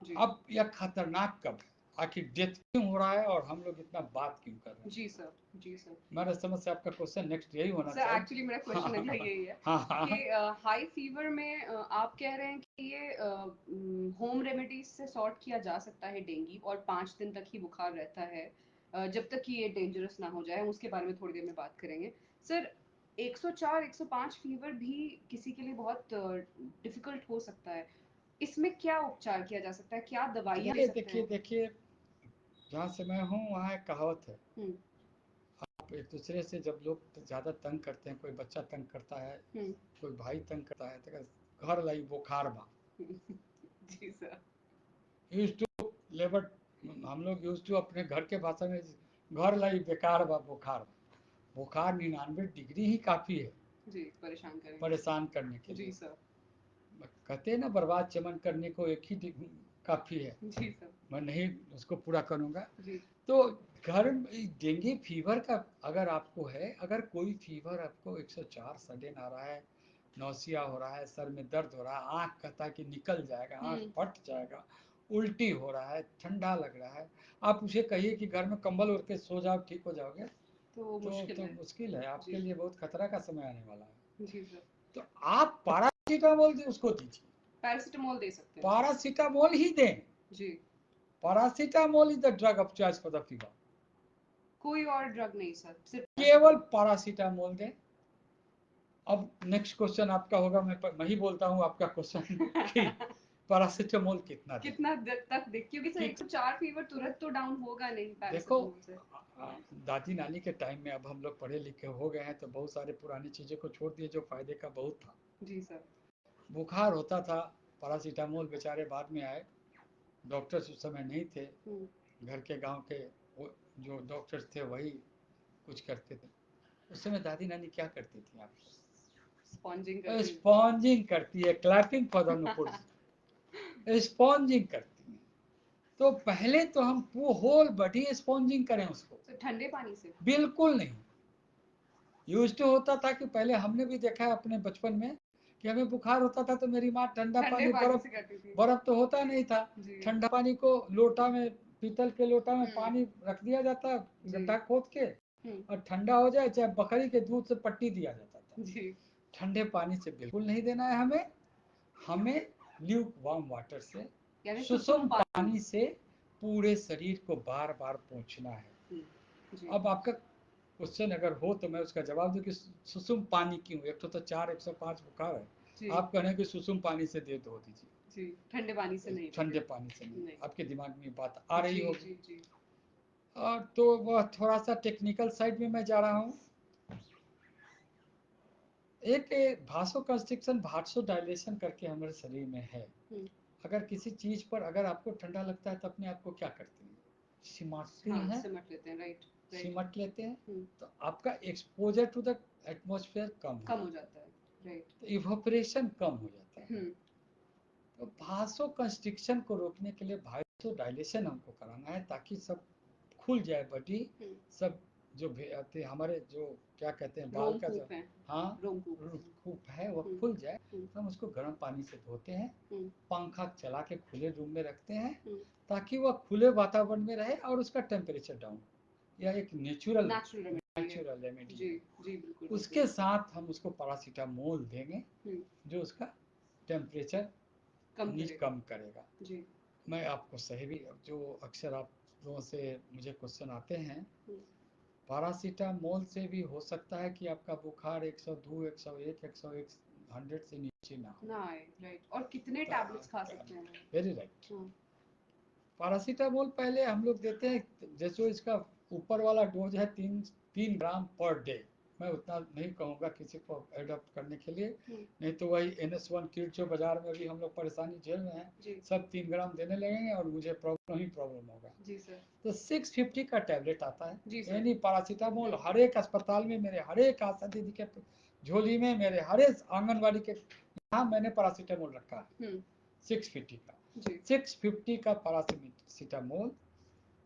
जी अब यह खतरनाक कब है, आखिर डेथ क्यों हो रहा है और हम लोग इतना बात क्यों कर रहे हैं? जी सर जी सर। मेरे समझ से आपका क्वेश्चन नेक्स्ट यही होना सर चाहिए। एक्चुअली मेरा क्वेश्चन अगला यही है हाँ कि हाई फीवर में आप कह रहे हैं कि ये होम रेमेडीज से सॉर्ट किया जा सकता है डेंगू, और 5 दिन तक ही बुखार रहता है, जब तक कि ये डेंजरस ना हो जाए। हम उसके बारे में थोड़ी देर में बात करेंगे। सर 104 105 फीवर भी किसी के लिए बहुत डिफिकल्ट हो सकता है, इसमें क्या उपचार किया जा सकता है, क्या दवाइयाँ ले सकते देखिए हैं? देखिए, जहाँ से मैं हूँ वहाँ एक कहावत है, हम्म आप एक दूसरे से जब लोग ज़्यादा तंग करते हैं, कोई बच्चा तंग करता है, कोई भाई तंग करता है, तो घर लाई बुखार बा। जी सर। यूज टू लेबर, हम लोग यूज टू अपने घर के भाषा में, घर लाई बेकार बा बुखार बा। बुखार 99 डिग्री ही काफ़ी है जी परेशान करेंगे। परेशान करने के जी लिए। सर। कहते हैं ना, बर्बाद चमन करने को एक ही काफ़ी है, जी सर। मैं नहीं उसको पूरा करूँगा। जी तो घर डेंगू फीवर का अगर आपको है, अगर कोई फीवर आपको 104 सडन आ रहा है, नौसिया हो रहा है, सर में दर्द हो रहा है, आँख कहता है कि निकल जाएगा, आँख फट जाएगा, उल्टी हो रहा है, ठंडा लग रहा है, आप उसे कहिए कि घर में कंबल ओढ़ के सो जाओ ठीक हो जाओगे, तो मुश्किल है। मुश्किल है, आपके जी लिए बहुत खतरा का समय आने वाला है। जी सर। तो आप पैरासीटामोल उसको दीजिए, पैरासिटामोल दे सकते हैं। पैरासीटामोल ही दें। जी paracetamol is the drug of choice for the fever. कोई और ड्रग नहीं सर, सिर्फ केवल पैरासीटामोल दें। अब नेक्स्ट क्वेश्चन आपका होगा, मैं ही बोलता हूँ आपका क्वेश्चन कि पैरासीटामोल कितना दें? कितना देर तक देख, क्योंकि सर कि 104 फीवर तुरंत तो डाउन होगा नहीं देखो, पैरासिटामोल से। दादी नानी के टाइम में अब हम लोग पढ़े लिखे हो गए हैं, तो बहुत सारे पुरानी चीज़ों को छोड़ दिए जो फायदे का बहुत था। जी सर। बुखार होता था, पैरासीटामोल बेचारे बाद में आए, डॉक्टर्स उस समय नहीं थे, घर के गांव के जो डॉक्टर्स थे वही कुछ करते थे। उस समय दादी नानी क्या करती थी? आप स्पॉन्जिंग करती स्पॉन्जिंग करती है, clapping for the Nupur, sponging करती है। तो पहले तो हम होल बॉडी स्पॉन्जिंग करें उसको, तो ठंडे पानी से? बिल्कुल नहीं। यूज टू होता था कि पहले हमने भी देखा है अपने बचपन में कि हमें बुखार होता था तो मेरी माँ ठंडा ठंडे पानी, पानी बर्फ से करती थी। बर्फ तो होता नहीं था, जी। ठंडा पानी को लोटा में, पीतल के लोटा में पानी रख दिया जाता, जी। गड्ढा खोद के, और ठंडा हो जाए, चाहे बकरी के दूध से पट्टी दिया जाता था। जी। ठंडे पानी से बिल्कुल नहीं देना है हमें। हमें ल्यूक वार्म वाटर से, यानी सुसुम पानी से पूरे शरीर को बार बार पोंछना है। जी। अब आपका क्वेश्चन अगर हो तो मैं उसका जवाब दूं कि सुसुम पानी क्यों? एक तो 4 105 बुखार है, जी। आप कह रहे हैं कि सुसुम पानी से दे दो दीजिए। जी, ठंडे पानी से नहीं, ठंडे पानी से नहीं। आपके दिमाग में बात आ रही होगी। जी जी। और तो वह थोड़ा सा टेक्निकल साइड में मैं जा रहा हूँ। एक भासो कंस्ट्रिक्शन, भासो डायलेशन करके हमारे शरीर में है। अगर किसी चीज पर अगर आपको ठंडा लगता है तो अपने आप को क्या करते हैं? सिमटते हैं, सिमट लेते हैं, राइट। सिमट लेते हैं, तो आपका एक्सपोजर टू द एटमॉस्फेयर कम हो जाता है, राइट। तो इवोपरेशन कम हो जाता है। तो भासो कंस्ट्रिक्शन को रोकने के लिए भासो डायलेशन हमको कराना है, ताकि सब खुल जाए बॉडी, सब जो हमारे जो क्या कहते हैं बाल का जो, हाँ, रोमकूप है वो खुल जाए। तो हम उसको गर्म पानी से धोते हैं, पंखा चला के खुले रूम में रखते हैं, ताकि वह खुले वातावरण में रहे और उसका टेम्परेचर डाउन। यह एक नेचुरल रेमेडी है। उसके साथ हम उसको पैरासीटामोल देंगे जो उसका टेम्परेचर कम करेगा। जी। मैं आपको सही भी, जो अक्सर आप लोगों से मुझे क्वेश्चन आते हैं, पैरासीटामोल से भी हो सकता है कि आपका बुखार 102, 101, 101, 100 से नीचे ना आए, राइट। और कितने टैबलेट्स खा सकते हैं? Very right. पैरासीटामोल पहले हम लोग देते हैं, जैसे इसका ऊपर वाला डोज है 3 ग्राम पर डे। मैं उतना नहीं कहूँगा किसी को एडॉप्ट करने के लिए, नहीं तो वही NS1 किट जो बाजार में भी हम लोग परेशानी झेल रहे हैं, सब 3 ग्राम देने लगेंगे और मुझे प्रॉब्लम होगा। जी सर। तो 650 का टैबलेट आता है, यानी पैरासीटामोल हर एक अस्पताल में, मेरे हर एक आशा दीदी के झोली में, मेरे हर एक आंगनबाड़ी के यहाँ मैंने पैरासीटामोल रखा है 650 का। 650 का पैरासीटामोल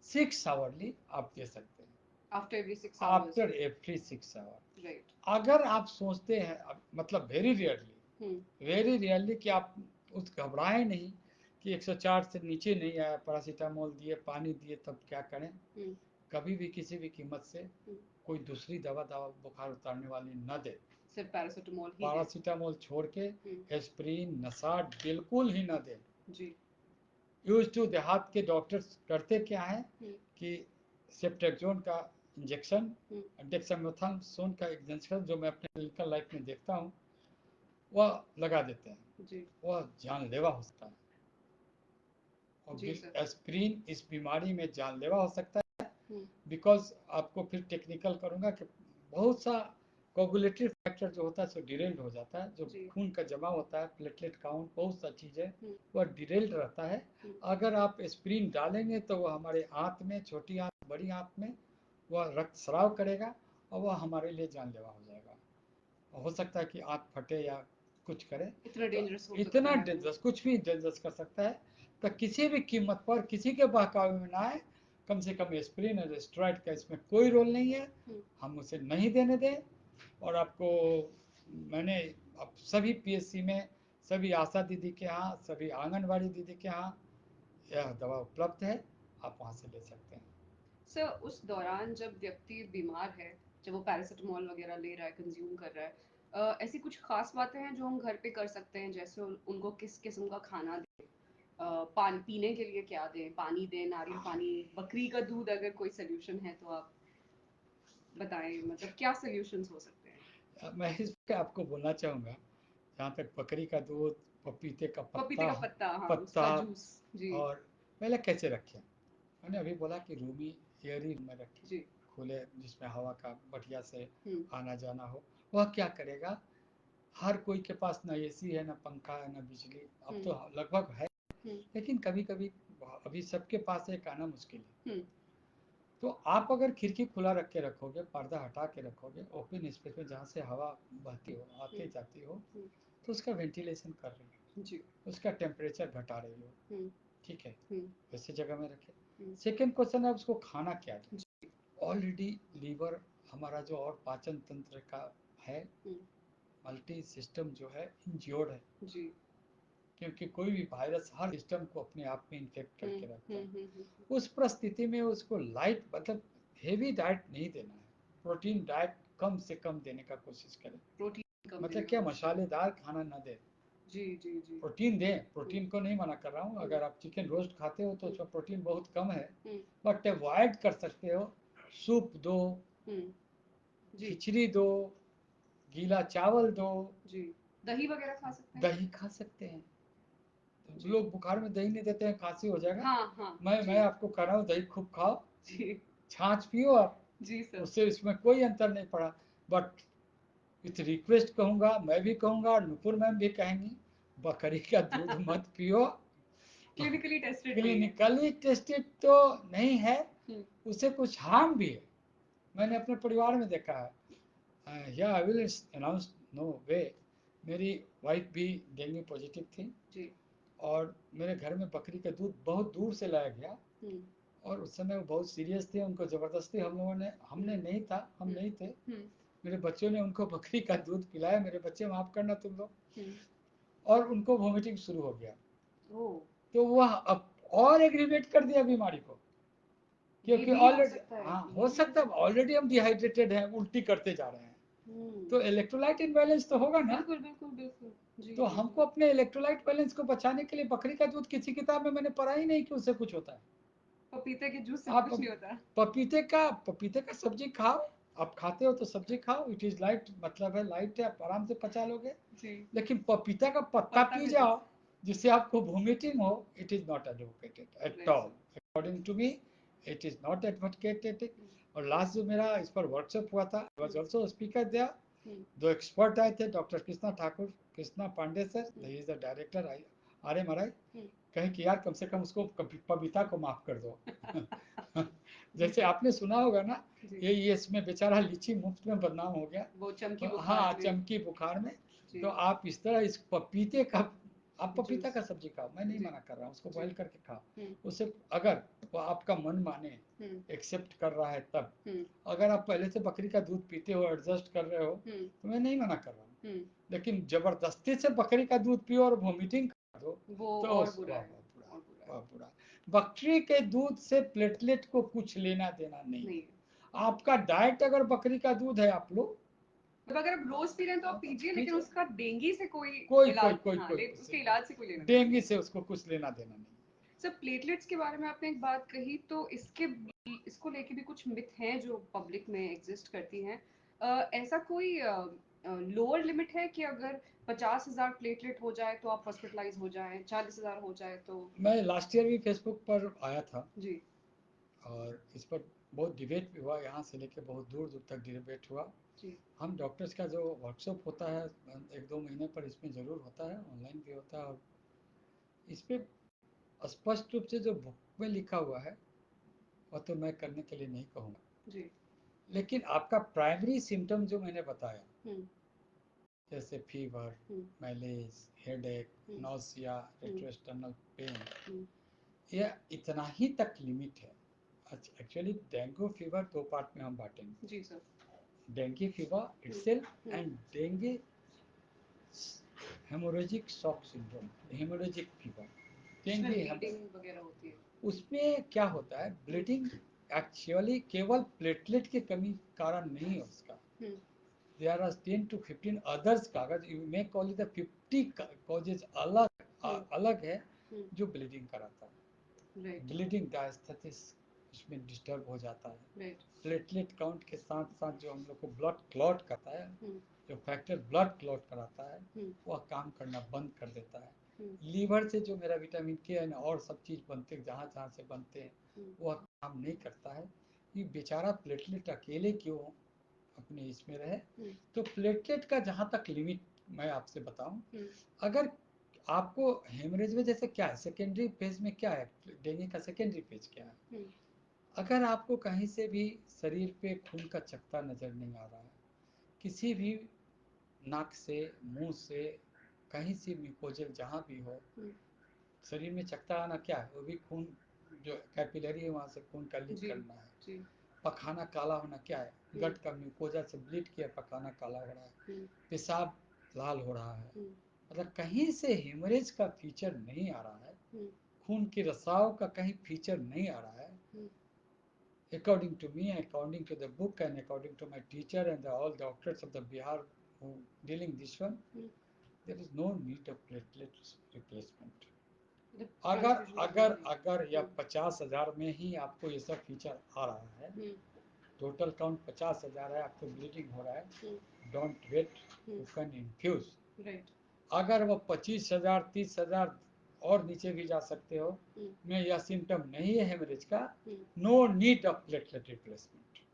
6 आवरली आप दे सकते हैं, आफ्टर एवरी 6 आवर, राइट। अगर आप सोचते हैं, मतलब वेरी रियरली कि आप उस घबराए नहीं कि 104 से नीचे नहीं आया, पैरासीटामोल दिए, पानी दिए, तब क्या करें? कभी भी किसी भी कीमत से कोई दूसरी दवा बुखार उतारने वाली न दे, सिर्फ पैरासीटामोल छोड़ के एस्प्रिन, नसाड बिल्कुल ही न दे। जी। यूज टू देहात के डॉक्टर्स करते क्या है कि सेप्टेक्सोन का इंजेक्शन, डेक्सामेथासोन का इंजेक्शन, जो मैं अपने क्लिनिकल लाइफ में देखता हूँ, वह लगा देते हैं। जी। वह जानलेवा हो सकता है, और एस्प्रिन इस बीमारी में जानलेवा हो सकता है, बिकॉज आपको फिर टेक्निकल करूँगा कि बहुत सा कोगुलेटरी फैक्टर जो होता है सो डिरेल्ड हो जाता है, जो खून का जमा होता है, प्लेटलेट काउंट, बहुत सा चीज़ें वह डिरेल्ड रहता है। अगर आप एस्प्रिन डालेंगे तो वह हमारे आंत में, छोटी आंत, बड़ी आंत में वह रक्त स्राव करेगा और वह हमारे लिए जानलेवा हो जाएगा। हो सकता है कि आंत फटे या कुछ करे, इतना डेंजरस, कुछ भी डेंजरस कर सकता है। तो किसी भी कीमत पर किसी के बहकावे में ना आए। कम से कम एस्प्रिन और स्टेरॉइड का इसमें कोई रोल नहीं है, हम उसे नहीं देने दें। और आपको मैंने अब सभी PSC में, सभी आशा दीदी के यहाँ, सभी आंगनबाड़ी दीदी के यहाँ यह दवा उपलब्ध है, आप वहाँ से ले सकते हैं। सर, उस दौरान जब व्यक्ति बीमार है, जब वो पैरासिटामोल वगैरह ले रहा है, कंज्यूम कर रहा है, ऐसी कुछ खास बातें हैं जो हम घर पे कर सकते हैं? जैसे उनको किस किस्म का खाना दें, पानी पीने के लिए क्या दें, पानी दें, नारियल पानी, बकरी का दूध, अगर कोई सोल्यूशन है तो आप बताएं, मतलब क्या सॉल्यूशंस हो सकते हैं? मैं इस पे आपको बोलना चाहूँगा, जहाँ तक बकरी का दूध, पपीते का पपीते पत्ता का पत्ता, हाँ, पत्ता उसका जूस। जी। और पहले कैसे रखें। मैंने अभी बोला कि रूमी एयरी में रखें, जी। खुले जिसमें हवा का बढ़िया से हम्म। आना जाना हो। वह क्या करेगा, हर कोई के पास ना एसी है, ना पंखा है, ना बिजली, अब तो लगभग है, हम्म। लेकिन कभी कभी अभी सबके पास एक आना मुश्किल है। हम्म। तो आप अगर खिड़की खुला रख के रखोगे, पर्दा हटा के रखोगे, ओपन स्पेस में जहाँ से हवा बहती हो, आती जाती हो, हम्म। तो उसका वेंटिलेशन कर रही हो, जी। उसका टेम्परेचर घटा रही हो, हम्म। ठीक है, हम्म। वैसे जगह में रखे। हम्म। सेकेंड क्वेश्चन है उसको खाना क्या दें। जी। ऑलरेडी लीवर हमारा जो और पाचन तंत्र का है, हम्म। मल्टी सिस्टम जो है इंज्योर्ड है, जी। क्योंकि कोई भी वायरस हर सिस्टम को अपने आप में इन्फेक्ट हम्म। करके रखता हम्म। है। हम्म। उस परिस्थिति में उसको लाइट मतलब हेवी डाइट नहीं देना है, प्रोटीन डाइट कम से कम देने का कोशिश करें। प्रोटीन कम मतलब देने का क्या, कोशिश करें। मसालेदार खाना ना दें। जी जी जी। प्रोटीन दें, प्रोटीन को नहीं मना कर रहा हूँ, अगर आप चिकन रोस्ट खाते हो तो उसमें प्रोटीन बहुत कम है, हम्म। बट अवॉइड कर सकते हो। सूप दो, हम्म। जी। खिचड़ी दो, गीला चावल दो, जी। दही वगैरह खा सकते हैं? दही खा सकते हैं। तो जी। लोग बुखार में दही नहीं देते हैं, खांसी हो जाएगा। हाँ हाँ। मैं जी। मैं आपको कह रहा हूँ दही खूब खाओ, जी। छाछ पियो आप, जी सर। उससे इसमें कोई अंतर नहीं पड़ा। बट विथ रिक्वेस्ट कहूँगा, मैं भी कहूँगा और नुपुर मैम भी कहेंगी, बकरी का दूध मत पियो। क्लिनिकली टेस्टेड नहीं है। क्लिनिकली टेस्टेड तो नहीं है, हम्म। उससे कुछ हार्म भी है, मैंने अपने परिवार में देखा है। या आई विल अनाउंस, नो वे, मेरी वाइफ भी डेंगू पॉजिटिव थी, जी। और मेरे घर में बकरी का दूध बहुत दूर से लाया गया, हम्म। और उस समय वो बहुत सीरियस थे, उनको ज़बरदस्ती हम लोगों ने, हमने नहीं था, हम नहीं थे, हम्म। मेरे बच्चों ने उनको बकरी का दूध पिलाया, मेरे बच्चे माफ़ करना तुम लोग, हम्म। और उनको वोमिटिंग शुरू हो गया। ओह। तो वह अब और एग्रीवेट कर दिया बीमारी को, ये क्योंकि भी हो ऑलरेडी, सकता है, हाँ ये हो भी हो सकता है, सकता है। ऑलरेडी हम डिहाइड्रेटेड हैं, उल्टी करते जा रहे हैं, तो हम्म। इलेक्ट्रोलाइट इम्बैलेंस तो होगा ना। बिल्कुल बिल्कुल बिल्कुल। जी तो जी हमको जी। अपने इलेक्ट्रोलाइट बैलेंस को बचाने के लिए, बकरी का दूध किसी किताब में मैंने पढ़ा ही नहीं कि उससे कुछ होता है। पपीते के जूस से आप कुछ नहीं होता। पपीते का सब्जी खाओ, आप खाते हो तो सब्जी खाओ, इट इज लाइट, मतलब है लाइट है, आप आराम से पचा लोगे। जी। लेकिन पपीता का पत्ता पत्ता पी का जाओ जूस। जिससे आपको वोमिटिंग हो, it is not advocated at right all, sir. According to me, it is not advocated. Hmm. और लास्ट जो मेरा इस पर वर्कशॉप हुआ था, was also speaker there, hmm. दो एक्सपर्ट आए थे, doctor Krishna Thakur, Krishna Pandey sir, hmm. He is the director R M R I, hmm. कहे कि यार कम से कम उसको पपीता को माफ कर दो। जी जैसे सर। आपने सुना होगा ना, जी। ये इसमें बेचारा लीची मुफ्त में बदनाम हो गया, वो चमकी तो बुखार हाँ में। चमकी बुखार में। जी। तो आप इस तरह इस पपीते का, आप पपीता जूस। का सब्जी खाओ, मैं नहीं जी। मना कर रहा हूँ, उसको जी। बॉयल करके खाओ, हम्म। उससे अगर वो आपका मन माने, हम्म। एक्सेप्ट कर रहा है तब। हम्म। अगर आप पहले से बकरी का दूध पीते हो, एडजस्ट कर रहे हो, हम्म। तो मैं नहीं मना कर रहा हूँ, हम्म। लेकिन जबरदस्ती से बकरी का दूध पियो और वोमिटिंग कर दो, वो तो और बुरा वाह है। वाह बुरा, और बुरा है। वाह बुरा। बकरी के दूध से प्लेटलेट को कुछ लेना देना नहीं नहीं। है। आपका डाइट अगर बकरी का दूध है, आप लो, मतलब अगर आप रोज पी रहे हैं तो आप पीजिए, लेकिन पीजिए, उसका डेंगू से कोई कोई कोई इलाज, कोई हाँ, कोई उसके इलाज से कोई लेना देना डेंगू नहीं। से उसको कुछ लेना देना नहीं। सर, प्लेटलेट्स के बारे में आपने एक बात कही, तो इसको लेके भी कुछ मिथ हैं जो पब्लिक में एग्जिस्ट करती हैं। ऐसा कोई लोअर लिमिट है कि अगर 50,000 प्लेटलेट हो जाए तो आप हॉस्पिटलाइज हो जाएं, 40,000 हो जाए तो? मैं लास्ट ईयर भी फेसबुक पर आया था, जी। और इस पर बहुत डिबेट भी हुआ, यहाँ से लेके बहुत दूर दूर तक डिबेट हुआ। जी। हम डॉक्टर्स का जो वर्कशॉप होता है 1-2 महीने पर, इसमें ज़रूर होता है, ऑनलाइन भी होता है, और इस पे स्पष्ट रूप से जो बुक में लिखा हुआ है वह तो मैं करने के लिए नहीं कहूँगा, जी। लेकिन आपका प्राइमरी सिम्टम जो मैंने बताया, हम्म। जैसे fever, hmm. Malaise, headache, hmm. Nausea, hmm. Retrosternal pain, hmm. यह इतना ही तक लिमिट है। एक्चुअली डेंगू फीवर दो पार्ट में हम बांटेंगे, जी sir. Dengue fever hmm. Itself hmm. And dengue haemorrhagic shock syndrome, haemorrhagic fever, जिसमें डेंगू। ब्लीडिंग वगैरह होती है। उसमें क्या होता है, हम्म। ब्लीडिंग एक्चुअली केवल प्लेटलेट की कमी कारण नहीं है उसका, hmm. There are 10 to 15 others कागज, you may call it the 50 causes अलग हम्म। अलग है हम्म। जो ब्लीडिंग कराता है। राइट। ब्लीडिंग डायस्थेसिस उसमें डिस्टर्ब हो जाता है। राइट। प्लेटलेट काउंट के साथ साथ जो हम लोग को ब्लड क्लॉट करता है, हम्म। जो फैक्टर ब्लड क्लॉट कराता है हम्म। वह काम करना बंद कर देता है। हम्म। लीवर से जो मेरा विटामिन के है ना और सब चीज़ बनते हैं जहाँ जहाँ से बनते हैं हम्म। वह काम नहीं करता है। ये बेचारा प्लेटलेट अकेले क्यों अपने इसमें रहे। हम्म। तो प्लेटलेट का जहाँ तक लिमिट मैं आपसे बताऊं, हम्म। अगर आपको हेमरेज में जैसे क्या है, सेकेंडरी फेज में क्या है, डेंगू का सेकेंडरी फेज क्या है, हम्म। अगर आपको कहीं से भी शरीर पे खून का चकत्ता नज़र नहीं आ रहा है, किसी भी नाक से, मुंह से, कहीं से म्यूकोजल जहाँ भी हो, हम्म। शरीर में चकत्ता आना क्या है, वो भी खून जो कैपिलरी है वहाँ से खून का लीक जी। करना है। जी। पखाना काला होना क्या है, हम्म। गट का म्यूकोजा से ब्लीड किया पखाना काला हो रहा है, हम्म। पेशाब लाल हो रहा है। हम्म। मतलब कहीं से हेमरेज का फीचर नहीं आ रहा है, हम्म। खून के रिसाव का कहीं फीचर नहीं आ रहा है। हम्म। According to me, according to the book and according to my teacher and all doctors of the Bihar who dealing this one, hmm. there is no need of platelet replacement. मतलब अगर ट्रांसफ्यूजन की अगर जरूरत नहीं। अगर या हम्म। 50,000 में ही आपको ये सब फीचर आ रहा है, हम्म। टोटल काउंट 50,000 है, आपको ब्लीडिंग हो रहा है, hmm. Don't wait, hmm. You can infuse. Right. अगर वो 25,000 30,000 और नीचे भी जा सकते हो, हम्म। में यह सिम्टम नहीं है हेमरेज का, hmm. No need of platelet replacement.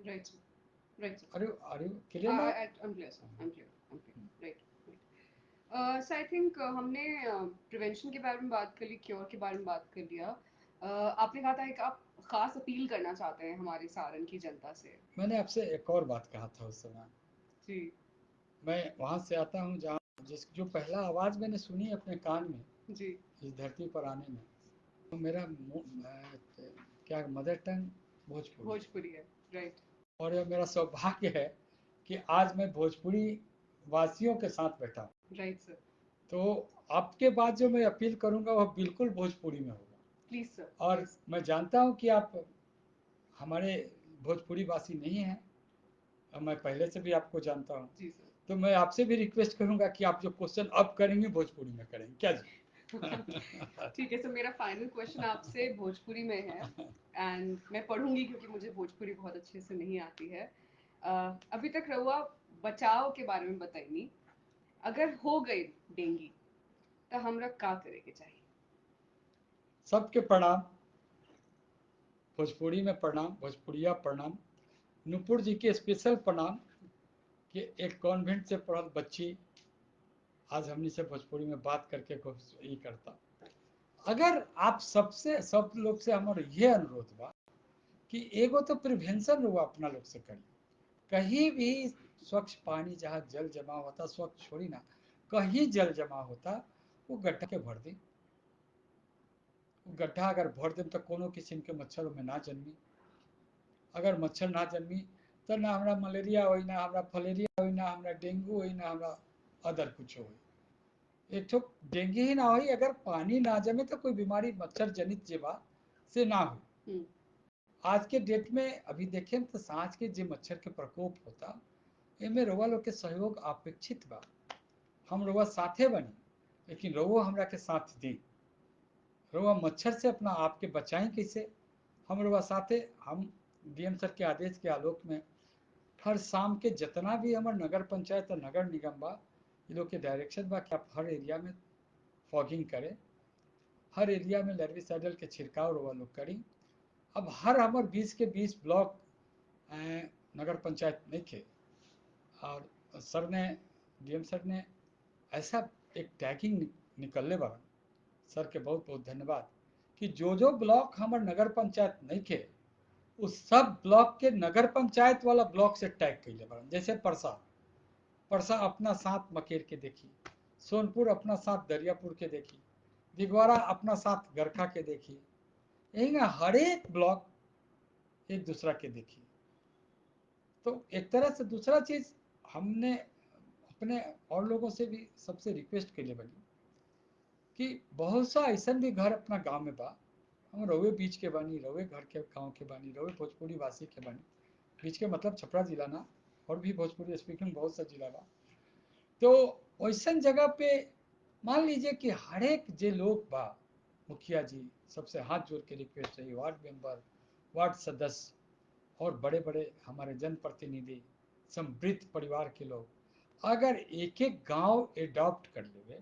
Right. Right. Are you clear now? I'm clear, sir. I'm clear. I'm clear. Right. Right. So I think हमने प्रिवेंशन के बारे में बात कर ली, क्योर के बारे में बात कर लिया। आपने कहा था कि आप खास अपील करना चाहते हैं हमारे सारण की जनता से। मैंने आपसे एक और बात कहा था उस समय। जी। मैं वहाँ से आता हूँ जहाँ जो पहला आवाज़ मैंने सुनी अपने कान में जी। इस धरती पर आने में, तो मेरा क्या मदर टंग भोजपुरी, भोजपुरी है। राइट। और यह मेरा सौभाग्य है कि आज मैं भोजपुरी वासियों के साथ बैठा हूँ। Right sir. तो आपके बाद जो मैं अपील करूँगा वह बिल्कुल भोजपुरी में होगा। Please sir. और मैं जानता हूँ कि आप हमारे भोजपुरी वासी नहीं हैं, और मैं पहले से भी आपको जानता हूँ। जी सर। तो मैं आपसे भी रिक्वेस्ट करूंगा कि आप जो क्वेश्चन अब करेंगे भोजपुरी में करेंगे, क्या जी? ठीक है सर, मेरा फाइनल क्वेश्चन आपसे भोजपुरी में है एंड मैं पढ़ूंगी क्योंकि मुझे भोजपुरी बहुत अच्छे से नहीं आती है। अभी तक रहुआ बचाव के बारे में बताइए, अगर हो गई डेंगी तो हमरा का करे के चाहिए? सबके प्रणाम, भोजपुरी में प्रणाम, भोजपुरिया प्रणाम, नुपुर जी के स्पेशल प्रणाम कि एक कॉन्वेंट से पढ़ल बच्ची आज हमने से भोजपुरी में बात करके ये करता। अगर आप सबसे सब लोग से हमारा ये अनुरोध बा कि एगो तो प्रिवेंशन हुआ अपना लोग से करी, कहीं भी स्वच्छ पानी जहाँ जल जमा होता, स्वच्छ छोड़ी ना, कहीं जल जमा होता वो गड्ढा के भर दी। गड्ढा अगर भर दें तो कोनो किस्म के मच्छर में ना जन्मी। अगर मच्छर ना जन्मी तो ना हमरा मलेरिया हो, ना हमरा फलेरिया हो, ना हमरा डेंगू हो, ना हमरा अदर कुछ हो। एक तो डेंगू ही ना हो, अगर पानी ना जमे तो कोई बीमारी मच्छर जनित जेबा से ना हो। आज के डेट में अभी देखें तो सांझ के जो मच्छर के प्रकोप होता, एमे रउआ लोग के सहयोग अपेक्षित बा। हम रउआ साथे बनी, लेकिन रउआ हमरा के साथ दी। रउआ मच्छर से अपना आप के बचाएं कैसे, हम रउआ साथे। हम डीएम सर के आदेश के आलोक में हर शाम के जितना भी हमारे नगर पंचायत और नगर निगम बा, ये लोग के डायरेक्शन बा कि आप हर एरिया में फॉगिंग करें, हर एरिया में लर्विसाइडल के छिड़काव रउआ लोग करी। अब हर हमार 20 के 20 ब्लॉक नगर पंचायत नहीं थे, और सर ने, डीएम सर ने ऐसा एक टैगिंग निकलने बा, सर के बहुत बहुत धन्यवाद कि जो ब्लॉक हमारे नगर पंचायत नहीं थे उस सब ब्लॉक के नगर पंचायत वाला ब्लॉक से टैग कैले बा। जैसे परसा, परसा अपना साथ मकेर के देखी, सोनपुर अपना साथ दरियापुर के देखी, दिगवारा अपना साथ गरखा के देखी, यही हर एक ब्लॉक एक दूसरा के देखी। तो एक तरह से दूसरा चीज हमने अपने और लोगों से भी सबसे रिक्वेस्ट के लिए बनी कि बहुत सा ऐसा भी घर अपना गांव में बा, हम रवे बीच के बानी, रवे घर के गांव के बानी, रवे भोजपुरी वासी के बानी, बीच के मतलब छपरा जिला ना, और भी भोजपुरी स्पीकिंग बहुत सा जिला बा। तो वैसा जगह पे मान लीजिए कि हर एक जे लोग बा मुखिया जी, सबसे हाथ जोड़ के रिक्वेस्ट है, वार्ड मेंबर, वार्ड सदस्य और बड़े बड़े हमारे जनप्रतिनिधि, समृद्ध परिवार के लोग, अगर एक एक गांव एडॉप्ट कर ले,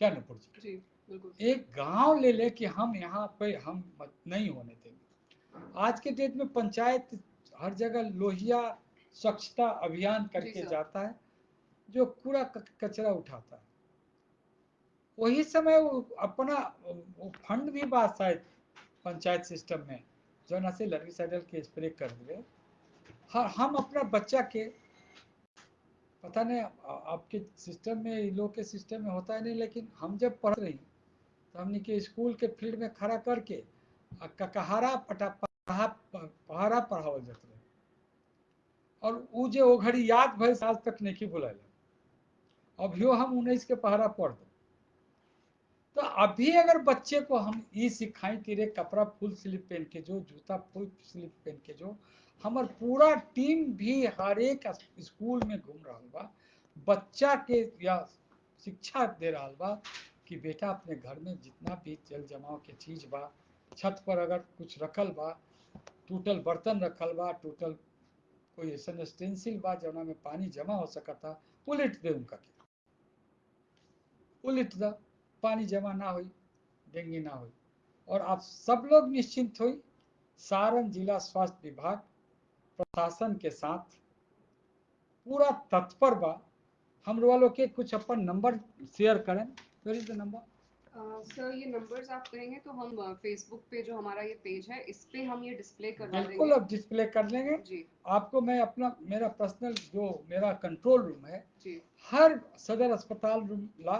क्या नुपुर जी, जी बिल्कुल। एक गांव ले ले कि हम यहाँ पे हम नहीं होने देंगे। आज के डेट में पंचायत हर जगह लोहिया स्वच्छता अभियान जी करके सर। जाता है, जो कूड़ा कचरा उठाता है। वही समय वो अपना वो फंड भी बात शायद पंचायत सिस्टम में जो न से लर्गिसाइडल के स्प्रे कर दिए। हम अपना बच्चा के, पता नहीं आपके सिस्टम में, इन लोग के सिस्टम में होता है नहीं, लेकिन हम जब पढ़ रही तो हमने के स्कूल के फील्ड में खड़ा करके ककहारा पहाड़ा पढ़ावल जाते रहे, और वो जो वो घड़ी याद भर आज तक नहीं भुलाल। अभियो हम 19 के पहाड़ा पढ़ दो, तो अभी अगर बच्चे को हम ये सिखाएं कि रे कपड़ा फुल स्लीव पहन के जो, जूता फुल स्लीव पहन के जो, हमार पूरा टीम भी हर एक स्कूल में घूम रहा बा, बच्चा के या शिक्षा दे रहा बा कि बेटा अपने घर में जितना भी जल जमाव के चीज बा, छत पर अगर कुछ रखल बा, टूटल बर्तन रखल बा, टूटल कोई ऐसा स्टेंसिल बा जना में पानी जमा हो सकता, उलट दे उनका के, उलट द, पानी जमा ना हुई, डेंगू ना हुई। और आप सब लोग निश्चिंत हुई, सारण जिला स्वास्थ्य विभाग प्रशासन के साथ पूरा तत्पर बा। हम वालों के कुछ अपन नंबर शेयर करें, where is the number? Sir ये नंबर्स आप कहेंगे तो हम फेसबुक पे जो हमारा ये पेज है इस पे हम ये डिस्प्ले करवा बिल्कुल, देंगे। अब डिस्प्ले कर लेंगे। जी आपको मैं अपना मेरा पर्सनल जो मेरा कंट्रोल रूम है, जी हर सदर अस्पताल रूम ला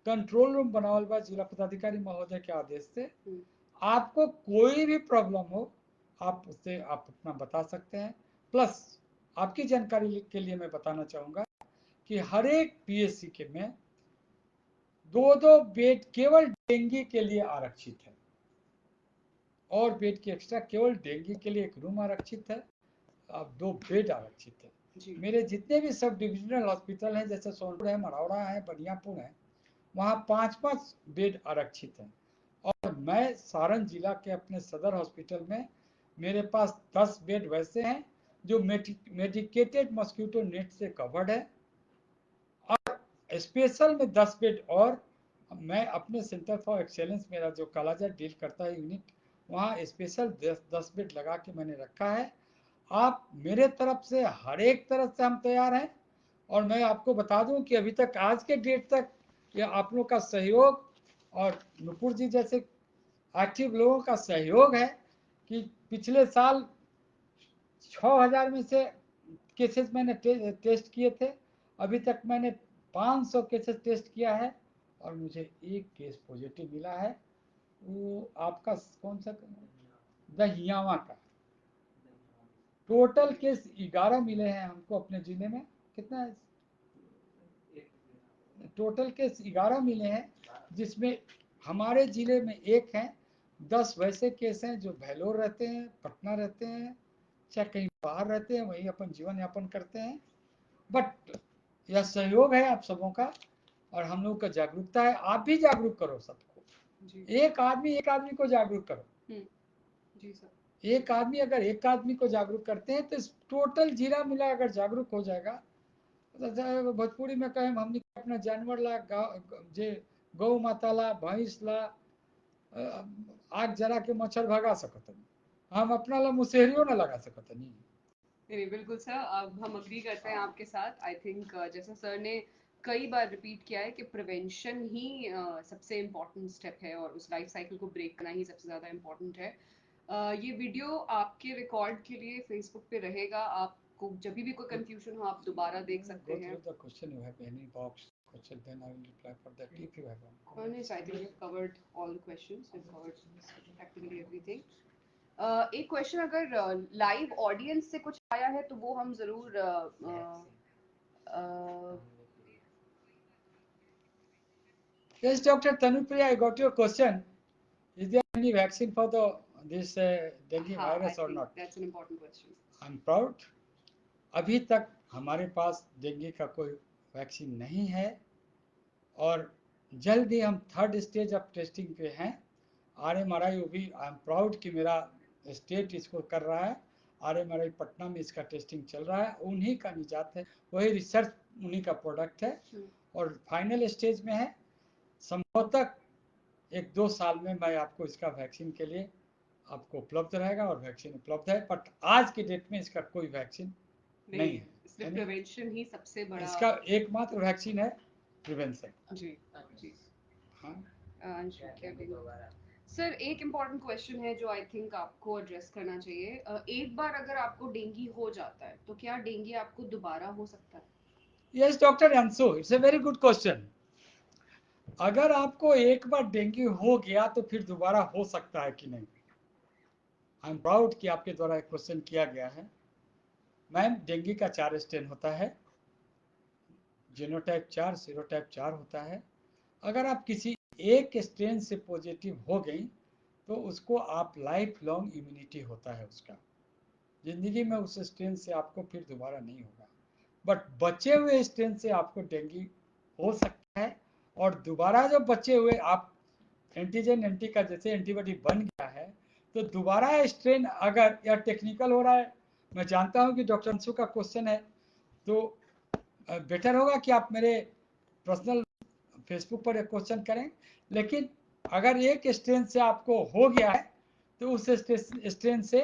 कंट्रोल रूम बनावल बा जिला पदाधिकारी महोदय के आदेश से। हम्म, आपको कोई भी प्रॉब्लम हो, आप उससे आप अपना बता सकते हैं। प्लस आपकी जानकारी के लिए मैं बताना चाहूँगा कि हर एक पीएचसी के में 2-2 बेड केवल डेंगू के लिए आरक्षित है, और बेड की एक्स्ट्रा केवल डेंगू के लिए एक रूम आरक्षित है, अब 2 बेड आरक्षित है। जी मेरे जितने भी सब डिविजनल हॉस्पिटल हैं, जैसे सोनपुर है, मढ़ौरा है, बनियापुर है, वहाँ 5-5 बेड आरक्षित हैं। और मैं सारण जिला के अपने सदर हॉस्पिटल में मेरे पास 10 बेड वैसे हैं जो मेडिकेटेड मॉस्किटो नेट से कवर्ड है, और स्पेशल में 10 बेड। और मैं अपने सेंटर फॉर एक्सेलेंस, मेरा जो कालाजार डील करता है यूनिट, वहाँ स्पेशल 10 बेड लगा के मैंने रखा है। आप मेरे तरफ से हर एक तरफ से हम तैयार हैं। और मैं आपको बता दूं कि अभी तक आज के डेट तक ये आप लोग का सहयोग और नुपुर जी जैसे एक्टिव लोगों का सहयोग है कि पिछले साल 6000 में से केसेस मैंने टेस्ट किए थे, अभी तक मैंने 500 केसेस टेस्ट किया है, और मुझे एक केस पॉजिटिव मिला है। वो आपका कौन सा, दहियावा का। टोटल केस 11 मिले हैं हमको अपने जिले में। कितना है? टोटल केस 11 मिले हैं, जिसमें हमारे जिले में एक है। 10 वैसे केस हैं जो भैलोर रहते हैं, पटना रहते हैं, चाहे कहीं बाहर रहते हैं, वहीं अपन जीवन यापन करते हैं। बट यह सहयोग है आप सबों का, और हम लोग का जागरूकता है। आप भी जागरूक करो सबको, जी एक आदमी को जागरूक करो। जी सर। एक आदमी अगर एक आदमी को जागरूक करते हैं तो टोटल जिला मिला अगर जागरूक हो जाएगा, तो भोजपुरी में कहें हमने अपना जानवर ला, जे गौ माता ला, भैंस ला आग जला के मच्छर भगा सकत नहीं, हम अपना ला मुसहरियो ना लगा सकत नहीं। नहीं बिल्कुल सर, अब हम अग्री करते हैं आपके साथ। आई थिंक जैसा सर ने कई बार रिपीट किया है कि प्रिवेंशन ही सबसे इम्पोर्टेंट स्टेप है, और उस लाइफ साइकिल को ब्रेक करना ही सबसे ज़्यादा इम्पोर्टेंट है। ये वीडियो आपके रिकॉर्ड के लिए फेसबुक पे रहेगा, आपको जब भी कोई कंफ्यूजन हो आप दोबारा देख सकते हैं। The question you have any box question, then I will reply for that if you have one. Yes, I think we've covered all the questions, we've covered practically everything. एक क्वेश्चन अगर लाइव ऑडियंस से कुछ आया है तो वो हम जरूर Yes, Dr. Tanupriya, I got your question. Is there any vaccine for this dengue हाँ, virus I or think not? that's an important question. I'm proud. अभी तक हमारे पास डेंगू का कोई वैक्सीन नहीं है, और जल्द ही हम 3rd स्टेज ऑफ टेस्टिंग पे हैं। RMRI वो भी आई एम प्राउड कि मेरा स्टेट इसको कर रहा है। RMRI पटना में इसका टेस्टिंग चल रहा है, उन्हीं का निजात है, वही रिसर्च उन्हीं का प्रोडक्ट है और फाइनल स्टेज में है। संभवतः 1-2 साल में मैं आपको इसका वैक्सीन के लिए आपको उपलब्ध रहेगा और वैक्सीन उपलब्ध है, बट आज के डेट में इसका कोई वैक्सीन नहीं है। इसलिए प्रिवेंशन ही सबसे बड़ा, इसका एकमात्र वैक्सीन है प्रिवेंशन। जी जी। हाँ सर, एक इम्पॉर्टेंट क्वेश्चन है जो आई थिंक आपको एड्रेस करना चाहिए। एक बार अगर आपको डेंगू हो जाता है तो क्या डेंगू आपको दोबारा हो सकता है? Yes doctor Anshu, it's a very good question. अगर आपको एक बार डेंगू हो गया तो फिर दोबारा हो सकता है कि नहीं? आई एम प्राउड कि आपके द्वारा एक क्वेश्चन किया गया है। मैम, डेंगू का 4 स्टेन होता है, जीनोटाइप 4, सीरोटाइप 4 होता है। अगर आप किसी एक स्ट्रेन से पॉजिटिव हो गई तो उसको आप लाइफ लॉन्ग इम्यूनिटी होता है उसका, जिंदगी में उस स्ट्रेन से आपको फिर दोबारा नहीं होगा। बट बचे हुए स्ट्रेन से आपको डेंगू हो सकता है, और दोबारा जो बचे हुए आप एंटीजन एंटी का जैसे एंटीबॉडी बन गया है तो दोबारा स्ट्रेन अगर या टेक्निकल हो रहा है, मैं जानता हूं कि डॉक्टर अंशु का क्वेश्चन है, तो बेटर होगा कि आप मेरे पर्सनल फेसबुक पर एक क्वेश्चन करें। लेकिन अगर एक स्ट्रेन से आपको हो गया है तो उस स्ट्रेन से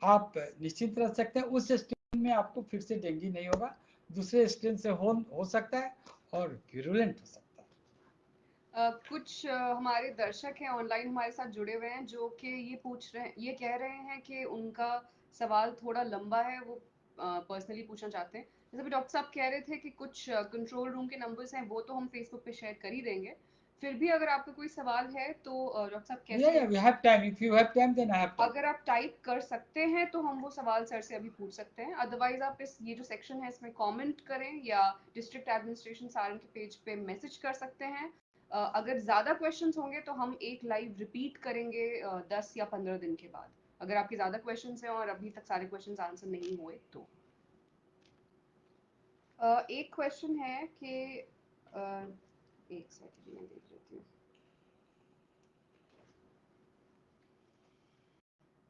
आप निश्चिंत रह सकते हैं, उस स्ट्रेन में आपको फिर से डेंगू नहीं होगा। दूसरे स्ट्रेन से हो सकता है और विरुलेंट हो सकता है। कुछ हमारे दर्शक हैं ऑनलाइन हमारे साथ जुड़े हुए हैं जो कि ये कह रहे हैं कि उनका सवाल थोड़ा लंबा है, वो पर्सनली पूछना चाहते हैं। जैसे भी डॉक्टर साहब कह रहे थे कि कुछ कंट्रोल रूम के नंबर्स हैं, वो तो हम फेसबुक पे शेयर कर ही देंगे। फिर भी अगर आपका कोई सवाल है तो डॉक्टर साहब कैसे, we have time. If you have time, then I have time. अगर आप टाइप कर सकते हैं तो हम वो सवाल सर से अभी पूछ सकते हैं। अदरवाइज आप ये जो सेक्शन है इसमें कमेंट करें या डिस्ट्रिक्ट एडमिनिस्ट्रेशन सारण के पेज पे मैसेज कर सकते हैं। अगर ज़्यादा क्वेश्चंस होंगे तो हम एक लाइव रिपीट करेंगे 10 या 15 दिन के बाद, अगर आपके ज़्यादा क्वेश्चंस हैं और अभी तक सारे क्वेश्चंस आंसर नहीं हुए तो। एक क्वेश्चन है कि एक सेकंड मैं देख लेती हूँ।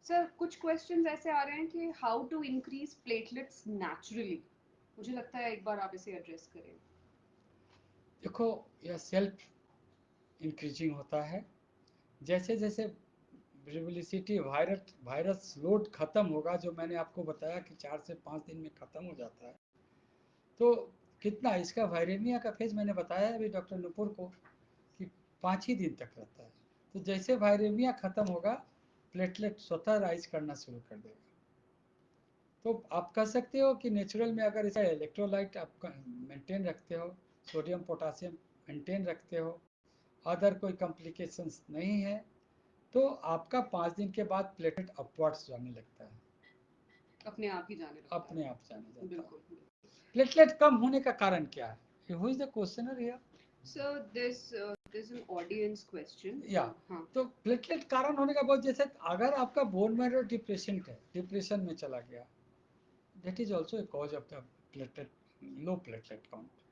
सर, कुछ क्वेश्चंस ऐसे आ रहे हैं कि how to increase platelets naturally. मुझे लगता है एक बार आप इसे एड्रेस करें। देखो, यह सेल्फ इंक्रीजिंग होता है। जैसे जैसे विजिबिलिटी वायरस लोड खत्म होगा, जो मैंने आपको बताया कि 4 से 5 दिन में खत्म हो जाता है, तो कितना इसका वायरेमिया का फेज मैंने बताया अभी डॉक्टर नुपुर को कि 5 ही दिन तक रहता है। तो जैसे वायरेमिया खत्म होगा, प्लेटलेट स्वतः राइज करना शुरू कर देगा। तो आप कह सकते हो कि नेचुरल में अगर इसे इलेक्ट्रोलाइट आप मेंटेन रखते हो, सोडियम पोटासियम मेंटेन रखते हो, अदर कोई कॉम्प्लिकेशंस नहीं है, तो आपका 5 दिन के बाद प्लेटलेट अपवर्ड्स जाने लगता है, अपने आप ही जाने लगता है। अपने आप जाने लगता है। बिल्कुल। प्लेटलेट कम होने का कारण क्या है? Who is the questioner here? Sir, this an audience question. या हाँ। तो प्लेटलेट कारण होने का बहुत, जैसे अगर आपका बोन मैरो डिप्रेशन में चला गया, that is also a cause of the low platelet count.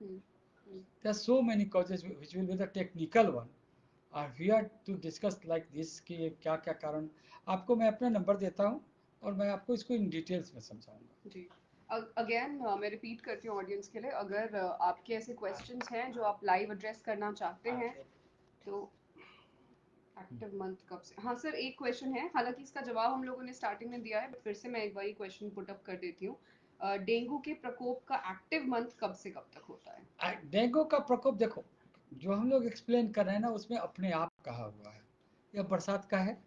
There are so many causes which will be the technical one. We are to discuss like this कि क्या क्या कारण। आपको मैं अपना नंबर देता हूँ और मैं आपको इसको इन डिटेल्स में समझाऊंगा। जी। अगेन मैं रिपीट करती हूँ ऑडियंस के लिए, अगर आपके ऐसे क्वेश्चंस हैं जो आप लाइव एड्रेस करना चाहते हैं तो एक्टिव मंथ कब से। हाँ सर, एक क्वेश्चन है, हालांकि इसका जवाब हम लोगों ने स्टार्टिंग में दिया है, बट फिर से मैं एक बार क्वेश्चन पुट अप कर देती हूँ। डेंगू के प्रकोप का एक्टिव मंथ कब से कब तक होता है? डेंगू का प्रकोप देखो, जो हम लोग एक्सप्लेन कर रहे हैं ना, उसमें अपने आप कहा हुआ है। यह बरसात का है,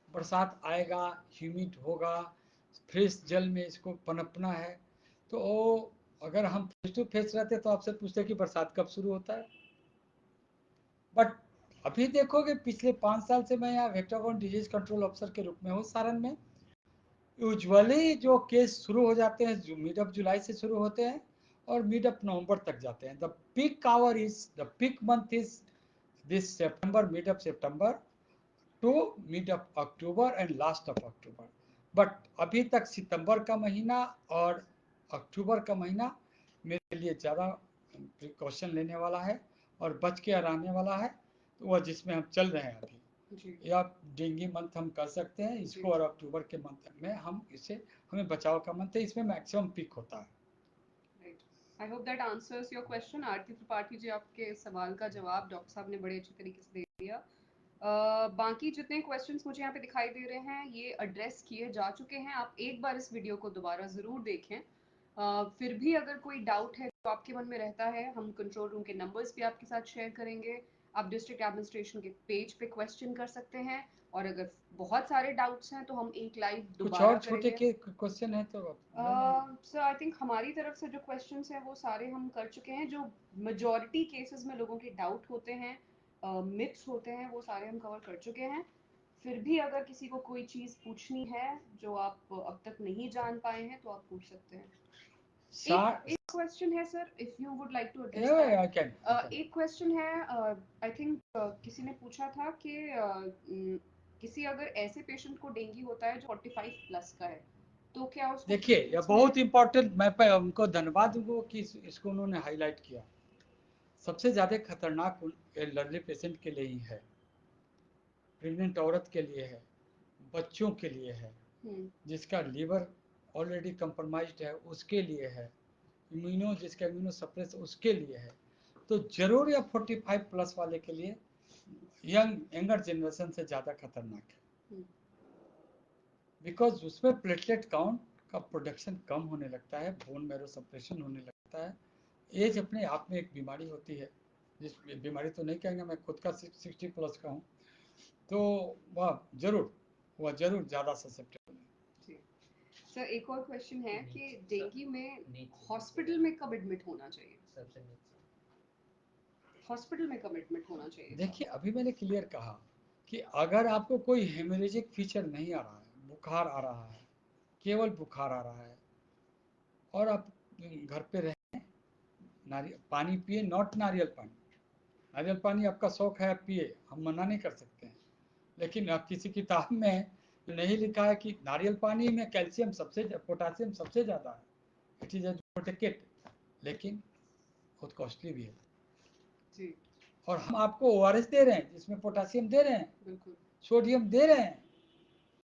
बरसात आएगा, ह्यूमिड होगा, फ्रेश जल में इसको पनपना है। तो अगर हम फेस टू फेस रहते तो आपसे पूछते कि बरसात कब शुरू होता है। बट अभी देखोगे, पिछले 5 साल से मैं यहाँ वेक्टर डिजीज कंट्रोल ऑफिसर के रूप में हूँ सारण में। यूजुअली जो केस शुरू हो जाते हैं जो मिड ऑफ जुलाई से शुरू होते हैं और मिड ऑफ नवंबर तक जाते हैं। The peak month is this September, mid of September two mid of October and last of October. But अभी तक सितंबर का महीना और अक्टूबर का महीना मेरे लिए ज़्यादा प्रिकॉशन लेने वाला है और बच के रहने वाला है, तो वह जिसमें हम चल रहे हैं अभी। जी या डेंगू मंथ हम कर सकते हैं जी इसको, और अक्टूबर के मंथ में हम इसे, हमें बचाव का मंथ है, इसमें मैक्सिमम पीक होता है। Right. I hope that answers your question. Aarti Tripathi ji, आपके सवाल का जवाब डॉक्टर साहब ने बड़े अच्छे तरीके से दे दिया। बाकी जितने क्वेश्चंस मुझे यहाँ पे दिखाई दे रहे हैं ये एड्रेस किए जा चुके हैं। आप एक बार इस वीडियो को दोबारा ज़रूर देखें। फिर भी अगर कोई डाउट है जो आपके मन में रहता है, हम कंट्रोल रूम के नंबर्स भी आपके साथ शेयर करेंगे। आप डिस्ट्रिक्ट एडमिनिस्ट्रेशन के पेज पे क्वेश्चन कर सकते हैं, और अगर बहुत सारे डाउट्स हैं तो हम एक लाइव कुछ दोबारा और छोटे करेंगे। के क्वेश्चन है तो आप ले लेंगे। सर आई थिंक हमारी तरफ से जो क्वेश्चंस हैं वो सारे हम कर चुके हैं। जो मेजॉरिटी केसेस में लोगों के डाउट होते हैं, मिथ्स होते हैं, वो सारे हम कवर कर चुके हैं। फिर भी अगर किसी को कोई चीज़ पूछनी है जो आप अब तक नहीं जान पाए हैं तो आप पूछ सकते हैं। सा एक एक क्वेश्चन है sir, if you would like to address yeah, that. I can. एक क्वेश्चन है, आई थिंक किसी ने पूछा था कि किसी अगर ऐसे पेशेंट को डेंगू होता है जो 45 प्लस का है, तो क्या उसको देखिए यह प्लेटलेट्स बहुत में। इंपॉर्टेंट, मैं पे उनको धन्यवाद दूंगा कि इसको उन्होंने हाईलाइट किया। सबसे ज़्यादा खतरनाक एल्डरली पेशेंट के लिए ही है, प्रेग्नेंट औरत के लिए है, बच्चों के लिए है, हम्म जिसका लीवर ऑलरेडी कंप्रोमाइज्ड है उसके लिए है, इम्यूनो जिसका इम्यूनो सप्रेस उसके लिए है। तो जरूर या 45 प्लस वाले के लिए, यंगर जनरेशन से ज़्यादा खतरनाक है, हम्म बिकॉज उसमें प्लेटलेट काउंट का प्रोडक्शन कम होने लगता है, बोन मैरो सप्रेशन होने लगता है। एज अपने आप में एक बीमारी होती है, जिस बीमारी तो नहीं कहेंगे, मैं खुद का 60 प्लस का हूँ, तो वह जरूर ज़्यादा ससेप्टेबल है। जी सर, एक और क्वेश्चन है कि डेंगू में हॉस्पिटल में कब एडमिट होना चाहिए? हॉस्पिटल में कब एडमिट होना चाहिए सर? देखिए अभी मैंने क्लियर कहा कि अगर आपको कोई हेमरेजिक फीचर नहीं आ रहा है, बुखार आ रहा है, केवल बुखार आ रहा है, और आप घर पे रहें, नारियल पानी पिए, नॉट नारियल पानी। नारियल पानी आपका शौक है, आप पिए, हम मना नहीं कर सकते हैं, लेकिन अब किसी किताब में नहीं लिखा है कि नारियल पानी में कैल्शियम सबसे, पोटासियम सबसे ज़्यादा है, इट इज़ प्रोटेक्टेड, लेकिन बहुत कॉस्टली भी है। जी और हम आपको ओआरएस दे रहे हैं जिसमें पोटासियम दे रहे हैं, बिल्कुल। सोडियम दे रहे हैं,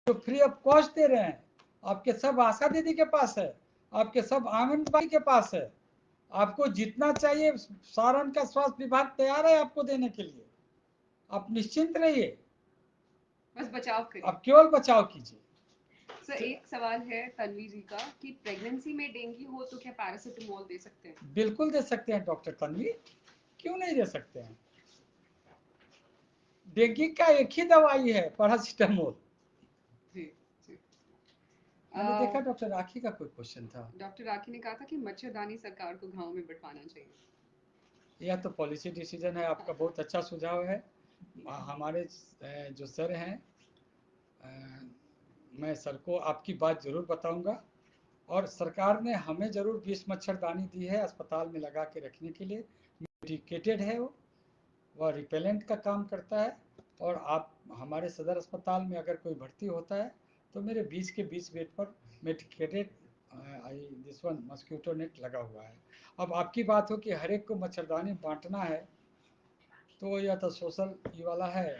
जो फ्री ऑफ कॉस्ट दे रहे हैं। आपके सब आशा दीदी के पास है, आपके सब आंगनबाड़ी के पास है, आपको जितना चाहिए सारण का स्वास्थ्य विभाग तैयार है आपको देने के लिए, आप निश्चिंत रहिए, बस बचाव करिए। आप केवल बचाव कीजिए। सर एक सवाल है तन्वी जी का कि प्रेगनेंसी में डेंगू हो तो क्या पैरासिटामोल दे सकते हैं? बिल्कुल दे सकते हैं डॉक्टर तन्वी, क्यों नहीं दे सकते हैं। डेंगू का एक ही दवाई है, पैरासिटामोल। जी जी। मैंने देखा डॉक्टर राखी का कोई क्वेश्चन था। डॉक्टर राखी ने कहा था कि मच्छरदानी सरकार को गांव में बंटवाना चाहिए। यह तो पॉलिसी डिसीजन है, आपका बहुत अच्छा सुझाव है। हमारे जो सर हैं, मैं सर को आपकी बात ज़रूर बताऊंगा, और सरकार ने हमें ज़रूर 20 मच्छरदानी दी है अस्पताल में लगा के रखने के लिए, मेडिकेटेड है वो, वह रिपेलेंट का काम करता है। और आप हमारे सदर अस्पताल में अगर कोई भर्ती होता है तो मेरे 20 के 20 बेड पर medicated this one mosquito net लगा हुआ है। अब आपकी बात हो कि हर एक को मच्छरदानी बांटना है, तो यह तो सोशल ये वाला है,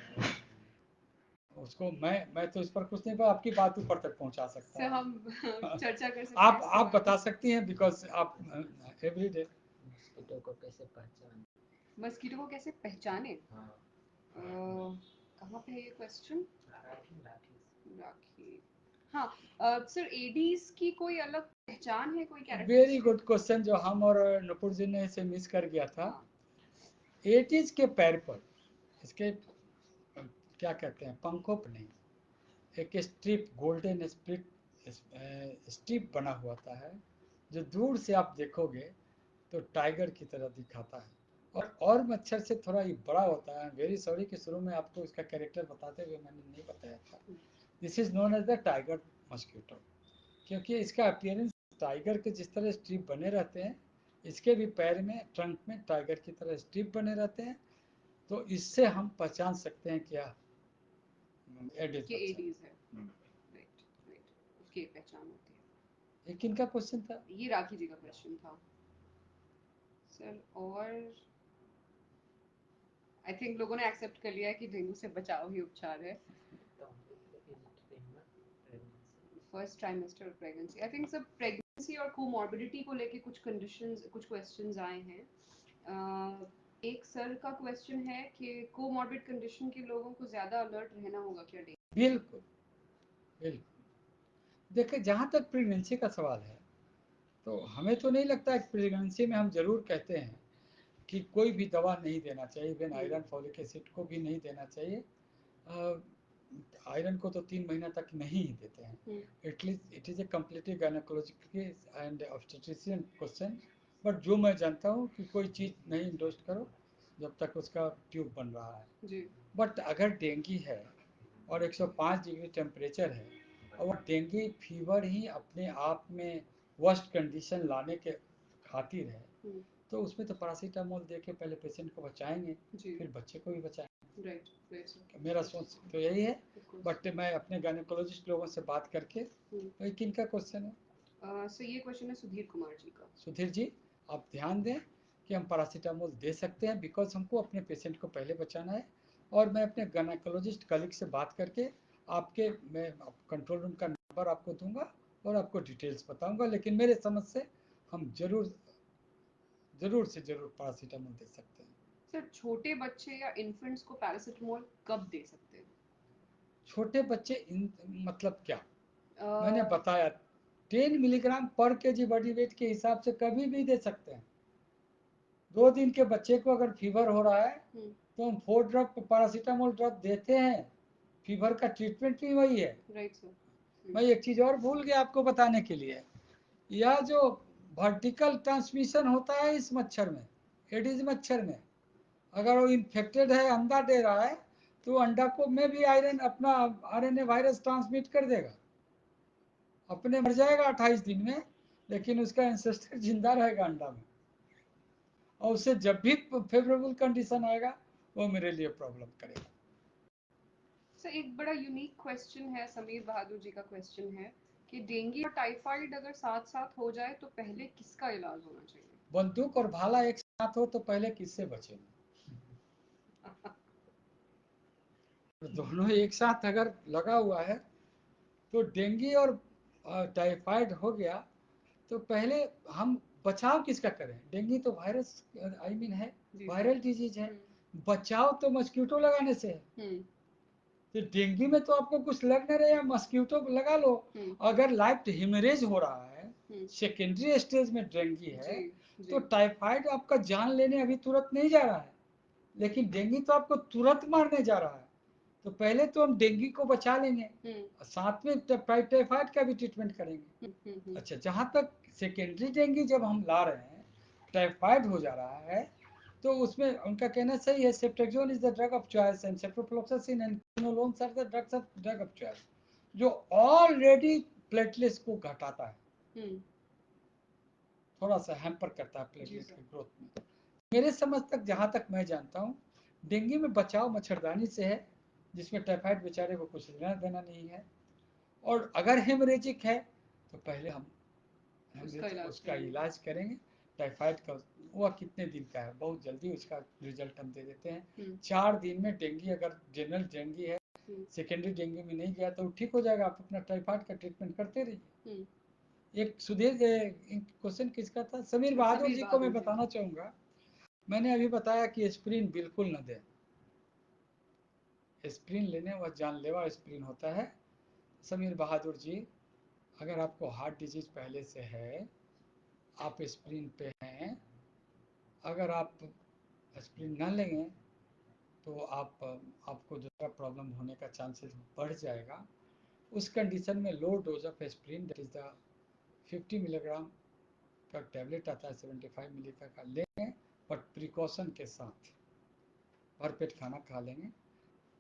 उसको मैं तो इस पर कुछ नहीं, पर आपकी बात ऊपर तक पहुंचा सकता सर हम हूँ। चर्चा कर सकते हैं इसके आप बारे बता में। सकती हैं, बिकॉज आप एवरी डे। मस्कीटो को कैसे पहचान। मस्कीटो को कैसे पहचाने? हाँ कहाँ पे है ये क्वेश्चन? राखी राखी राखी। हाँ सर, एडीज की कोई अलग पहचान है, कोई वेरी कैरेक्टरिस्टिक? गुड क्वेश्चन जो हम और नुपुर जी ने इसे मिस कर गया था। हाँ एटीज के पैर पर इसके क्या कहते हैं, पंखों पर नहीं, एक स्ट्रिप, गोल्डन स्प्लिट स्ट्रिप बना हुआ था है, जो दूर से आप देखोगे तो टाइगर की तरह दिखाता है, और मच्छर से थोड़ा ये बड़ा होता है। वेरी सॉरी कि शुरू में आपको इसका कैरेक्टर बताते हुए मैंने नहीं बताया था। This is known as the tiger mosquito, क्योंकि इसका अपीयरेंस टाइगर के जिस तरह स्ट्रिप बने रहते हैं, इसके भी पैर में, ट्रंक में टाइगर की तरह स्ट्रिप बने रहते हैं, तो इससे हम पहचान सकते हैं क्या एडिस ये मच्छर। एडीज है। राइट राइट, उसकी एक पहचान होती है। ये किनका क्वेश्चन था? ये राखी जी का क्वेश्चन था सर। और आई थिंक लोगों ने एक्सेप्ट कर लिया है कि डेंगू से बचाव ही उपचार है। तो pregnancy first trimester of pregnancy, I think सब प्रेगनेंसी और कोमॉर्बिडिटी को लेके कुछ कंडीशंस, कुछ क्वेश्चंस आए हैं। एक सर का क्वेश्चन है कि कोमॉर्बिड कंडीशन के लोगों को ज्यादा अलर्ट रहना होगा क्या डेंगू? बिल्कुल बिल्कुल। देखिए, जहाँ तक प्रेगनेंसी का सवाल है, तो हमें तो नहीं लगता कि प्रेगनेंसी में हम जरूर कहते हैं कि कोई भी दवा नहीं देना चाहिए, इवन आयरन फॉलिक एसिड को भी नहीं देना चाहिए। आयरन को तो 3 महीना तक नहीं ही देते हैं। At least it is a completely gynaecological and obstetrician question. But जो मैं जानता हूँ कि कोई चीज़ नहीं इंडोस्ट करो जब तक उसका ट्यूब बन रहा है। जी। बट अगर डेंगी है और 105 डिग्री टेम्परेचर है और वो डेंगी फीवर ही अपने आप में वर्स्ट कंडीशन लाने के खातिर है, तो उसमें तो पैरासीटामोल दे के पहले पेशेंट को बचाएंगे, जी। फिर बच्चे को भी बचाएंगे। Right right sir. मेरा सोच तो यही है। बट मैं अपने गायनोकोलॉजिस्ट लोगों से बात करके, भाई किनका क्वेश्चन है? सो ये क्वेश्चन है सुधीर कुमार जी का। सुधीर जी, आप ध्यान दें कि हम पैरासीटामोल दे सकते हैं, बिकॉज हमको अपने पेशेंट को पहले बचाना है। और मैं अपने गायनोकोलॉजिस्ट कलीग से बात करके आपके, मैं कंट्रोल रूम का नंबर आपको दूंगा और आपको डिटेल्स बताऊंगा। लेकिन मेरे समझ से हम जरूर से जरूर पैरासीटामोल दे सकते हैं। सर छोटे बच्चे या इन्फेंट्स को पैरासिटामोल कब दे सकते हैं? छोटे बच्चे मतलब क्या? मैंने अह, बताया 10 मिलीग्राम पर केजी बॉडी वेट के हिसाब से कभी भी दे सकते हैं। 2 दिन के बच्चे को अगर फीवर हो रहा है तो हम 4 ड्रॉप पैरासीटामोल ड्रॉप देते हैं। फीवर का ट्रीटमेंट भी वही है। Right sir. मैं एक चीज़ और भूल गया आपको बताने के लिए, यह जो वर्टिकल ट्रांसमिशन होता है इस मच्छर में, एडिस मच्छर में, अगर वो इन्फेक्टेड है, अंडा दे रहा है, तो अंडा को में भी आयरन अपना आरएनए वायरस ट्रांसमिट कर देगा। अपने मर जाएगा 28 दिन में, लेकिन उसका एंसेस्टर जिंदा रहेगा अंडा में। और उसे जब भी फेवरेबल कंडीशन आएगा वो मेरे लिए प्रॉब्लम करेगा। सर एक बड़ा यूनिक क्वेश्चन है, समीर बहादुर जी का क्वेश्चन है कि डेंगू और टाइफाइड अगर साथ साथ हो जाए तो पहले किसका इलाज होना चाहिए? बंदूक और भाला एक साथ हो तो पहले किससे बचेंगे? दोनों एक साथ अगर लगा हुआ है तो डेंगू और टाइफाइड हो गया तो पहले हम बचाव किसका करें? डेंगू तो वायरस आई मीन है, वायरल डिजीज है। बचाव तो मस्क्यूटो लगाने से है। तो डेंगू में तो आपको कुछ लग नहीं रहा है, मस्क्यूटो लगा लो। अगर लाइफ हेमरेज हो रहा है, सेकेंडरी स्टेज में डेंगू है, तो टाइफाइड आपका जान लेने अभी तुरंत नहीं जा रहा है, लेकिन डेंगू तो आपको तुरंत मारने जा रहा है। तो पहले तो हम डेंगू को बचा लेंगे, साथ में टाइफाइड का भी ट्रीटमेंट करेंगे। अच्छा, जहाँ तक सेकेंडरी डेंगू जब हम ला रहे हैं, टाइफाइड हो जा रहा है, तो उसमें उनका कहना सही है, ceftriaxone is the drug of choice and ciprofloxacin and quinolones are the drug of choice, जो ऑलरेडी प्लेटलेट्स को घटाता है, थोड़ा सा हैम्पर करता है प्लेटलेट की ग्रोथ में। मेरे समझ तक, जहाँ तक मैं जानता हूँ, डेंगू में बचाव मच्छरदानी से है, जिसमें टाइफाइड बेचारे को कुछ लेना देना नहीं है। और अगर हेमरेजिक है तो पहले हम उसका इलाज करेंगे। टाइफाइड का वह कितने दिन का है, बहुत जल्दी उसका रिजल्ट हम दे देते हैं। 4 दिन में डेंगू, अगर जनरल डेंगू है, सेकेंडरी डेंगू में नहीं गया तो ठीक हो जाएगा। आप अपना टाइफाइड का ट्रीटमेंट करते रहिए। एक सुधीर क्वेश्चन किसका था? समीर बहादुर जी को मैं बताना चाहूँगा, मैंने अभी बताया कि एस्प्रिन बिल्कुल न दें। एस्प्रिन लेने वह जानलेवा एस्प्रिन होता है। समीर बहादुर जी, अगर आपको हार्ट डिजीज पहले से है, आप एस्प्रिन पे हैं, अगर आप एस्प्रिन ना लेंगे तो आपको दूसरा प्रॉब्लम होने का चांसेस बढ़ जाएगा। उस कंडीशन में low dose of aspirin, that is the 50 milligram का टैबलेट आता है, 75 मिली का लेंगे, बट प्रिकॉशन के साथ भरपेट खाना खा लेंगे।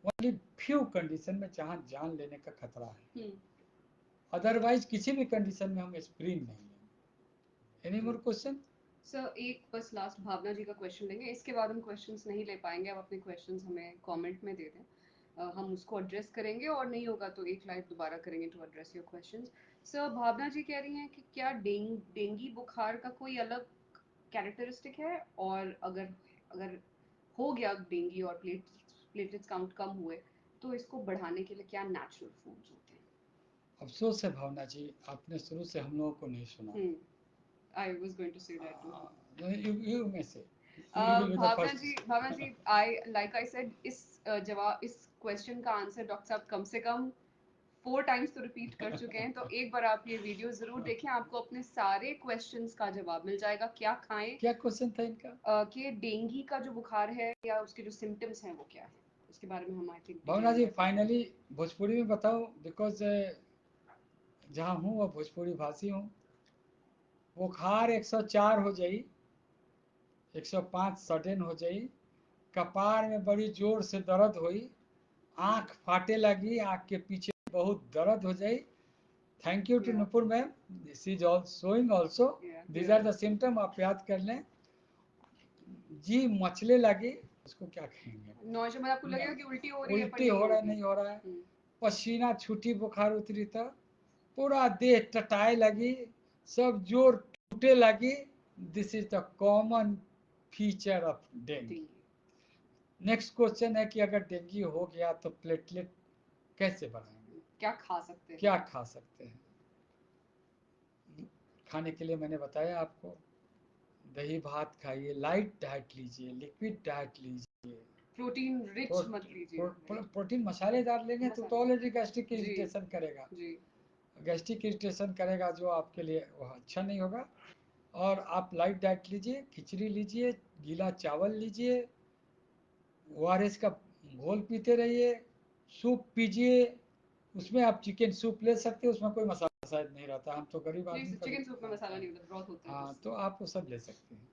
ओनली फ्यू कंडीशन में जहाँ जान लेने का खतरा है, अदरवाइज किसी भी कंडीशन में हम एस्प्रिन नहीं लेंगे। Any more question? सर एक बस लास्ट भावना जी का क्वेश्चन लेंगे, इसके बाद हम क्वेश्चंस नहीं ले पाएंगे। आप अपने क्वेश्चंस हमें कमेंट में दे दें, हम उसको एड्रेस करेंगे, और नहीं होगा तो एक लाइव दोबारा करेंगे to address your questions. Sir Bhavna ji कह रही हैं कि क्या डेंगू बुखार का कोई अलग कैरेक्टरिस्टिक है, और अगर अगर हो गया डेंगू और प्लेटलेट्स काउंट कम हुए, तो इसको बढ़ाने के लिए क्या नेचुरल फूड्स होते हैं? अफसोस है भावना जी, आपने शुरू से हम लोगों को नहीं सुना। I was going to say that too. You में से you will be the first. Bhavna ji, I said इस क्वेश्चन का आंसर डॉक्टर साहब कम से कम 4 टाइम्स तो रिपीट कर चुके हैं, तो एक बार आप ये वीडियो जरूर देखें, आपको अपने सारे क्वेश्चंस का जवाब मिल जाएगा। क्या खाएं, क्या क्वेश्चन था इनका? कि डेंगू का जो बुखार है या उसके जो सिम्टम्स हैं वो क्या है, उसके बारे में हम I think Bhavna ji finally Bhojpuri में बताओ, बिकॉज जहाँ हूँ वह भोजपुरी भाषी हूँ। बुखार 104 हो जाई, 105 सडन हो जाई, कपार में बड़ी जोर से दर्द हुई, आंख फाटे लगी, आंख के पीछे बहुत दर्द हो जाई। Thank you to Nupur ma'am, this is all showing also, these are the symptom, आप याद कर लें। जी मचले लगी, उसको क्या कहेंगे, नौशा में आपको लगेगा कि उल्टी हो रही है, पर उल्टी हो रहा है, नहीं हो रहा है, पसीना छूटी, बुखार उतरी तो पूरा देह टटाए लगी, सब जोर टूटे लगी। This is the common feature of dengue. Next question है कि अगर डेंगू हो गया तो प्लेटलेट कैसे बढ़ाएंगे, क्या खा सकते हैं? क्या खा सकते हैं? खाने के लिए मैंने बताया आपको, दही भात खाइए, लाइट डाइट लीजिए, लिक्विड डाइट लीजिए, प्रोटीन रिच मत लीजिए। प्रोटीन मसालेदार लेंगे तो ऑलरेडी गैस्ट्रिक इरिटेशन करेगा, जी गैस्ट्रिक इरिटेशन करेगा, जो आपके लिए वह अच्छा नहीं होगा। और आप लाइट डाइट लीजिए, खिचड़ी लीजिए, गीला चावल लीजिए, ओआरएस का घोल पीते रहिए, सूप पीजिए, उसमें आप चिकन सूप ले सकते हो, उसमें कोई मसाला शायद नहीं रहता, हम तो गरीब आदमी नहीं, चिकन सूप में मसाला नहीं होता, ब्रॉथ होता है। हाँ, तो आप वो सब ले सकते हैं,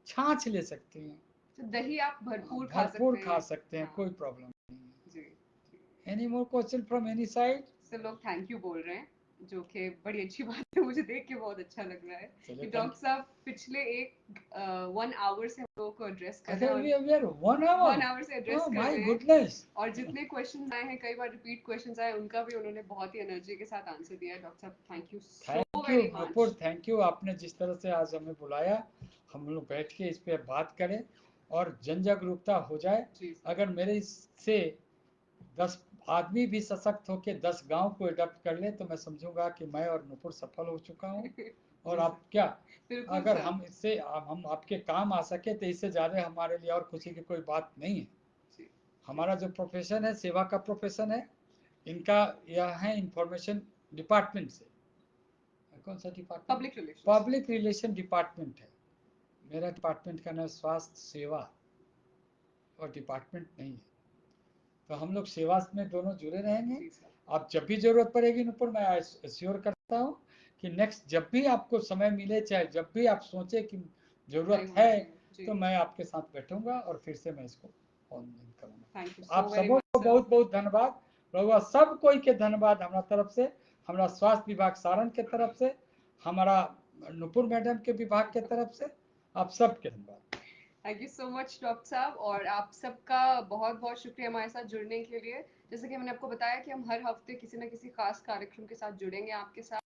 छाछ ले सकते हैं, तो दही आप भरपूर खा सकते हैं, कोई प्रॉब्लम नहीं है। जी। Any more question from any side? सब लोग थैंक यू बोल रहे हैं, जो कि बड़ी अच्छी बात है, मुझे देख के बहुत अच्छा लग रहा है कि डॉक्टर साहब पिछले 1 आवर से हम लोगों को एड्रेस कर रहे हैं, 1 आवर से एड्रेस कर रहे हैं, और जितने क्वेश्चंस आए हैं, कई बार रिपीट क्वेश्चंस आए, उनका भी उन्होंने बहुत ही एनर्जी के साथ आंसर दिया है। डॉक्टर साहब thank you so very much. Thank you, आपने जिस तरह से आज हमें बुलाया, हम लोग बैठ के इस पे बात करें और जन जागरूकता हो जाए। अगर मेरे से 10 आदमी भी सशक्त होकर 10 गांव को अडॉप्ट कर ले तो मैं समझूंगा कि मैं और नुपुर सफल हो चुका हूँ। और आप क्या, अगर हम इससे हम आपके काम आ सके तो इससे ज़्यादा हमारे लिए और खुशी की कोई बात नहीं है। हमारा जो प्रोफेशन है, सेवा का प्रोफेशन है, इनका यह है इंफॉर्मेशन डिपार्टमेंट से, कौन सा डिपार्टमेंट? पब्लिक रिलेशन डिपार्टमेंट है। मेरा डिपार्टमेंट का नाम स्वास्थ्य सेवा और डिपार्टमेंट नहीं है, तो हम लोग सेवा में दोनों जुड़े रहेंगे। आप जब भी जरूरत पड़ेगी नुपुर, मैं एश्योर करता हूँ कि नेक्स्ट जब भी आपको समय मिले, चाहे जब भी आप सोचे कि जरूरत है, तो मैं आपके साथ बैठूंगा और फिर से मैं इसको ऑनलाइन करूँगा। आप सबों को बहुत बहुत धन्यवाद, रघुआ सब कोई के धन्यवाद हमारा तरफ से, हमारा स्वास्थ्य विभाग सारण के तरफ से, हमारा नुपुर मैडम के विभाग के तरफ से, आप सबके धन्यवाद। Thank you so much doctor साहब, और आप सबका बहुत बहुत शुक्रिया हमारे साथ जुड़ने के लिए। जैसे कि मैंने आपको बताया कि हम हर हफ्ते किसी न किसी खास कार्यक्रम के साथ जुड़ेंगे आपके साथ।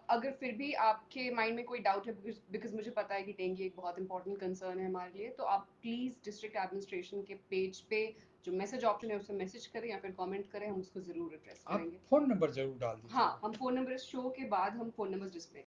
अगर फिर भी आपके माइंड में कोई डाउट है, बिकॉज मुझे पता है कि डेंगू एक बहुत इंपॉर्टेंट कंसर्न है हमारे लिए, तो आप प्लीज़ डिस्ट्रिक्ट एडमिनिस्ट्रेशन के पेज पे जो मैसेज ऑप्शन है उसमें मैसेज करें या फिर कमेंट करें, हम उसको ज़रूर एड्रेस करेंगे। फ़ोन नंबर जरूर डाल दीजिए। हाँ, हम फ़ोन नंबर शो के बाद हम फ़ोन नंबर डिस्प्ले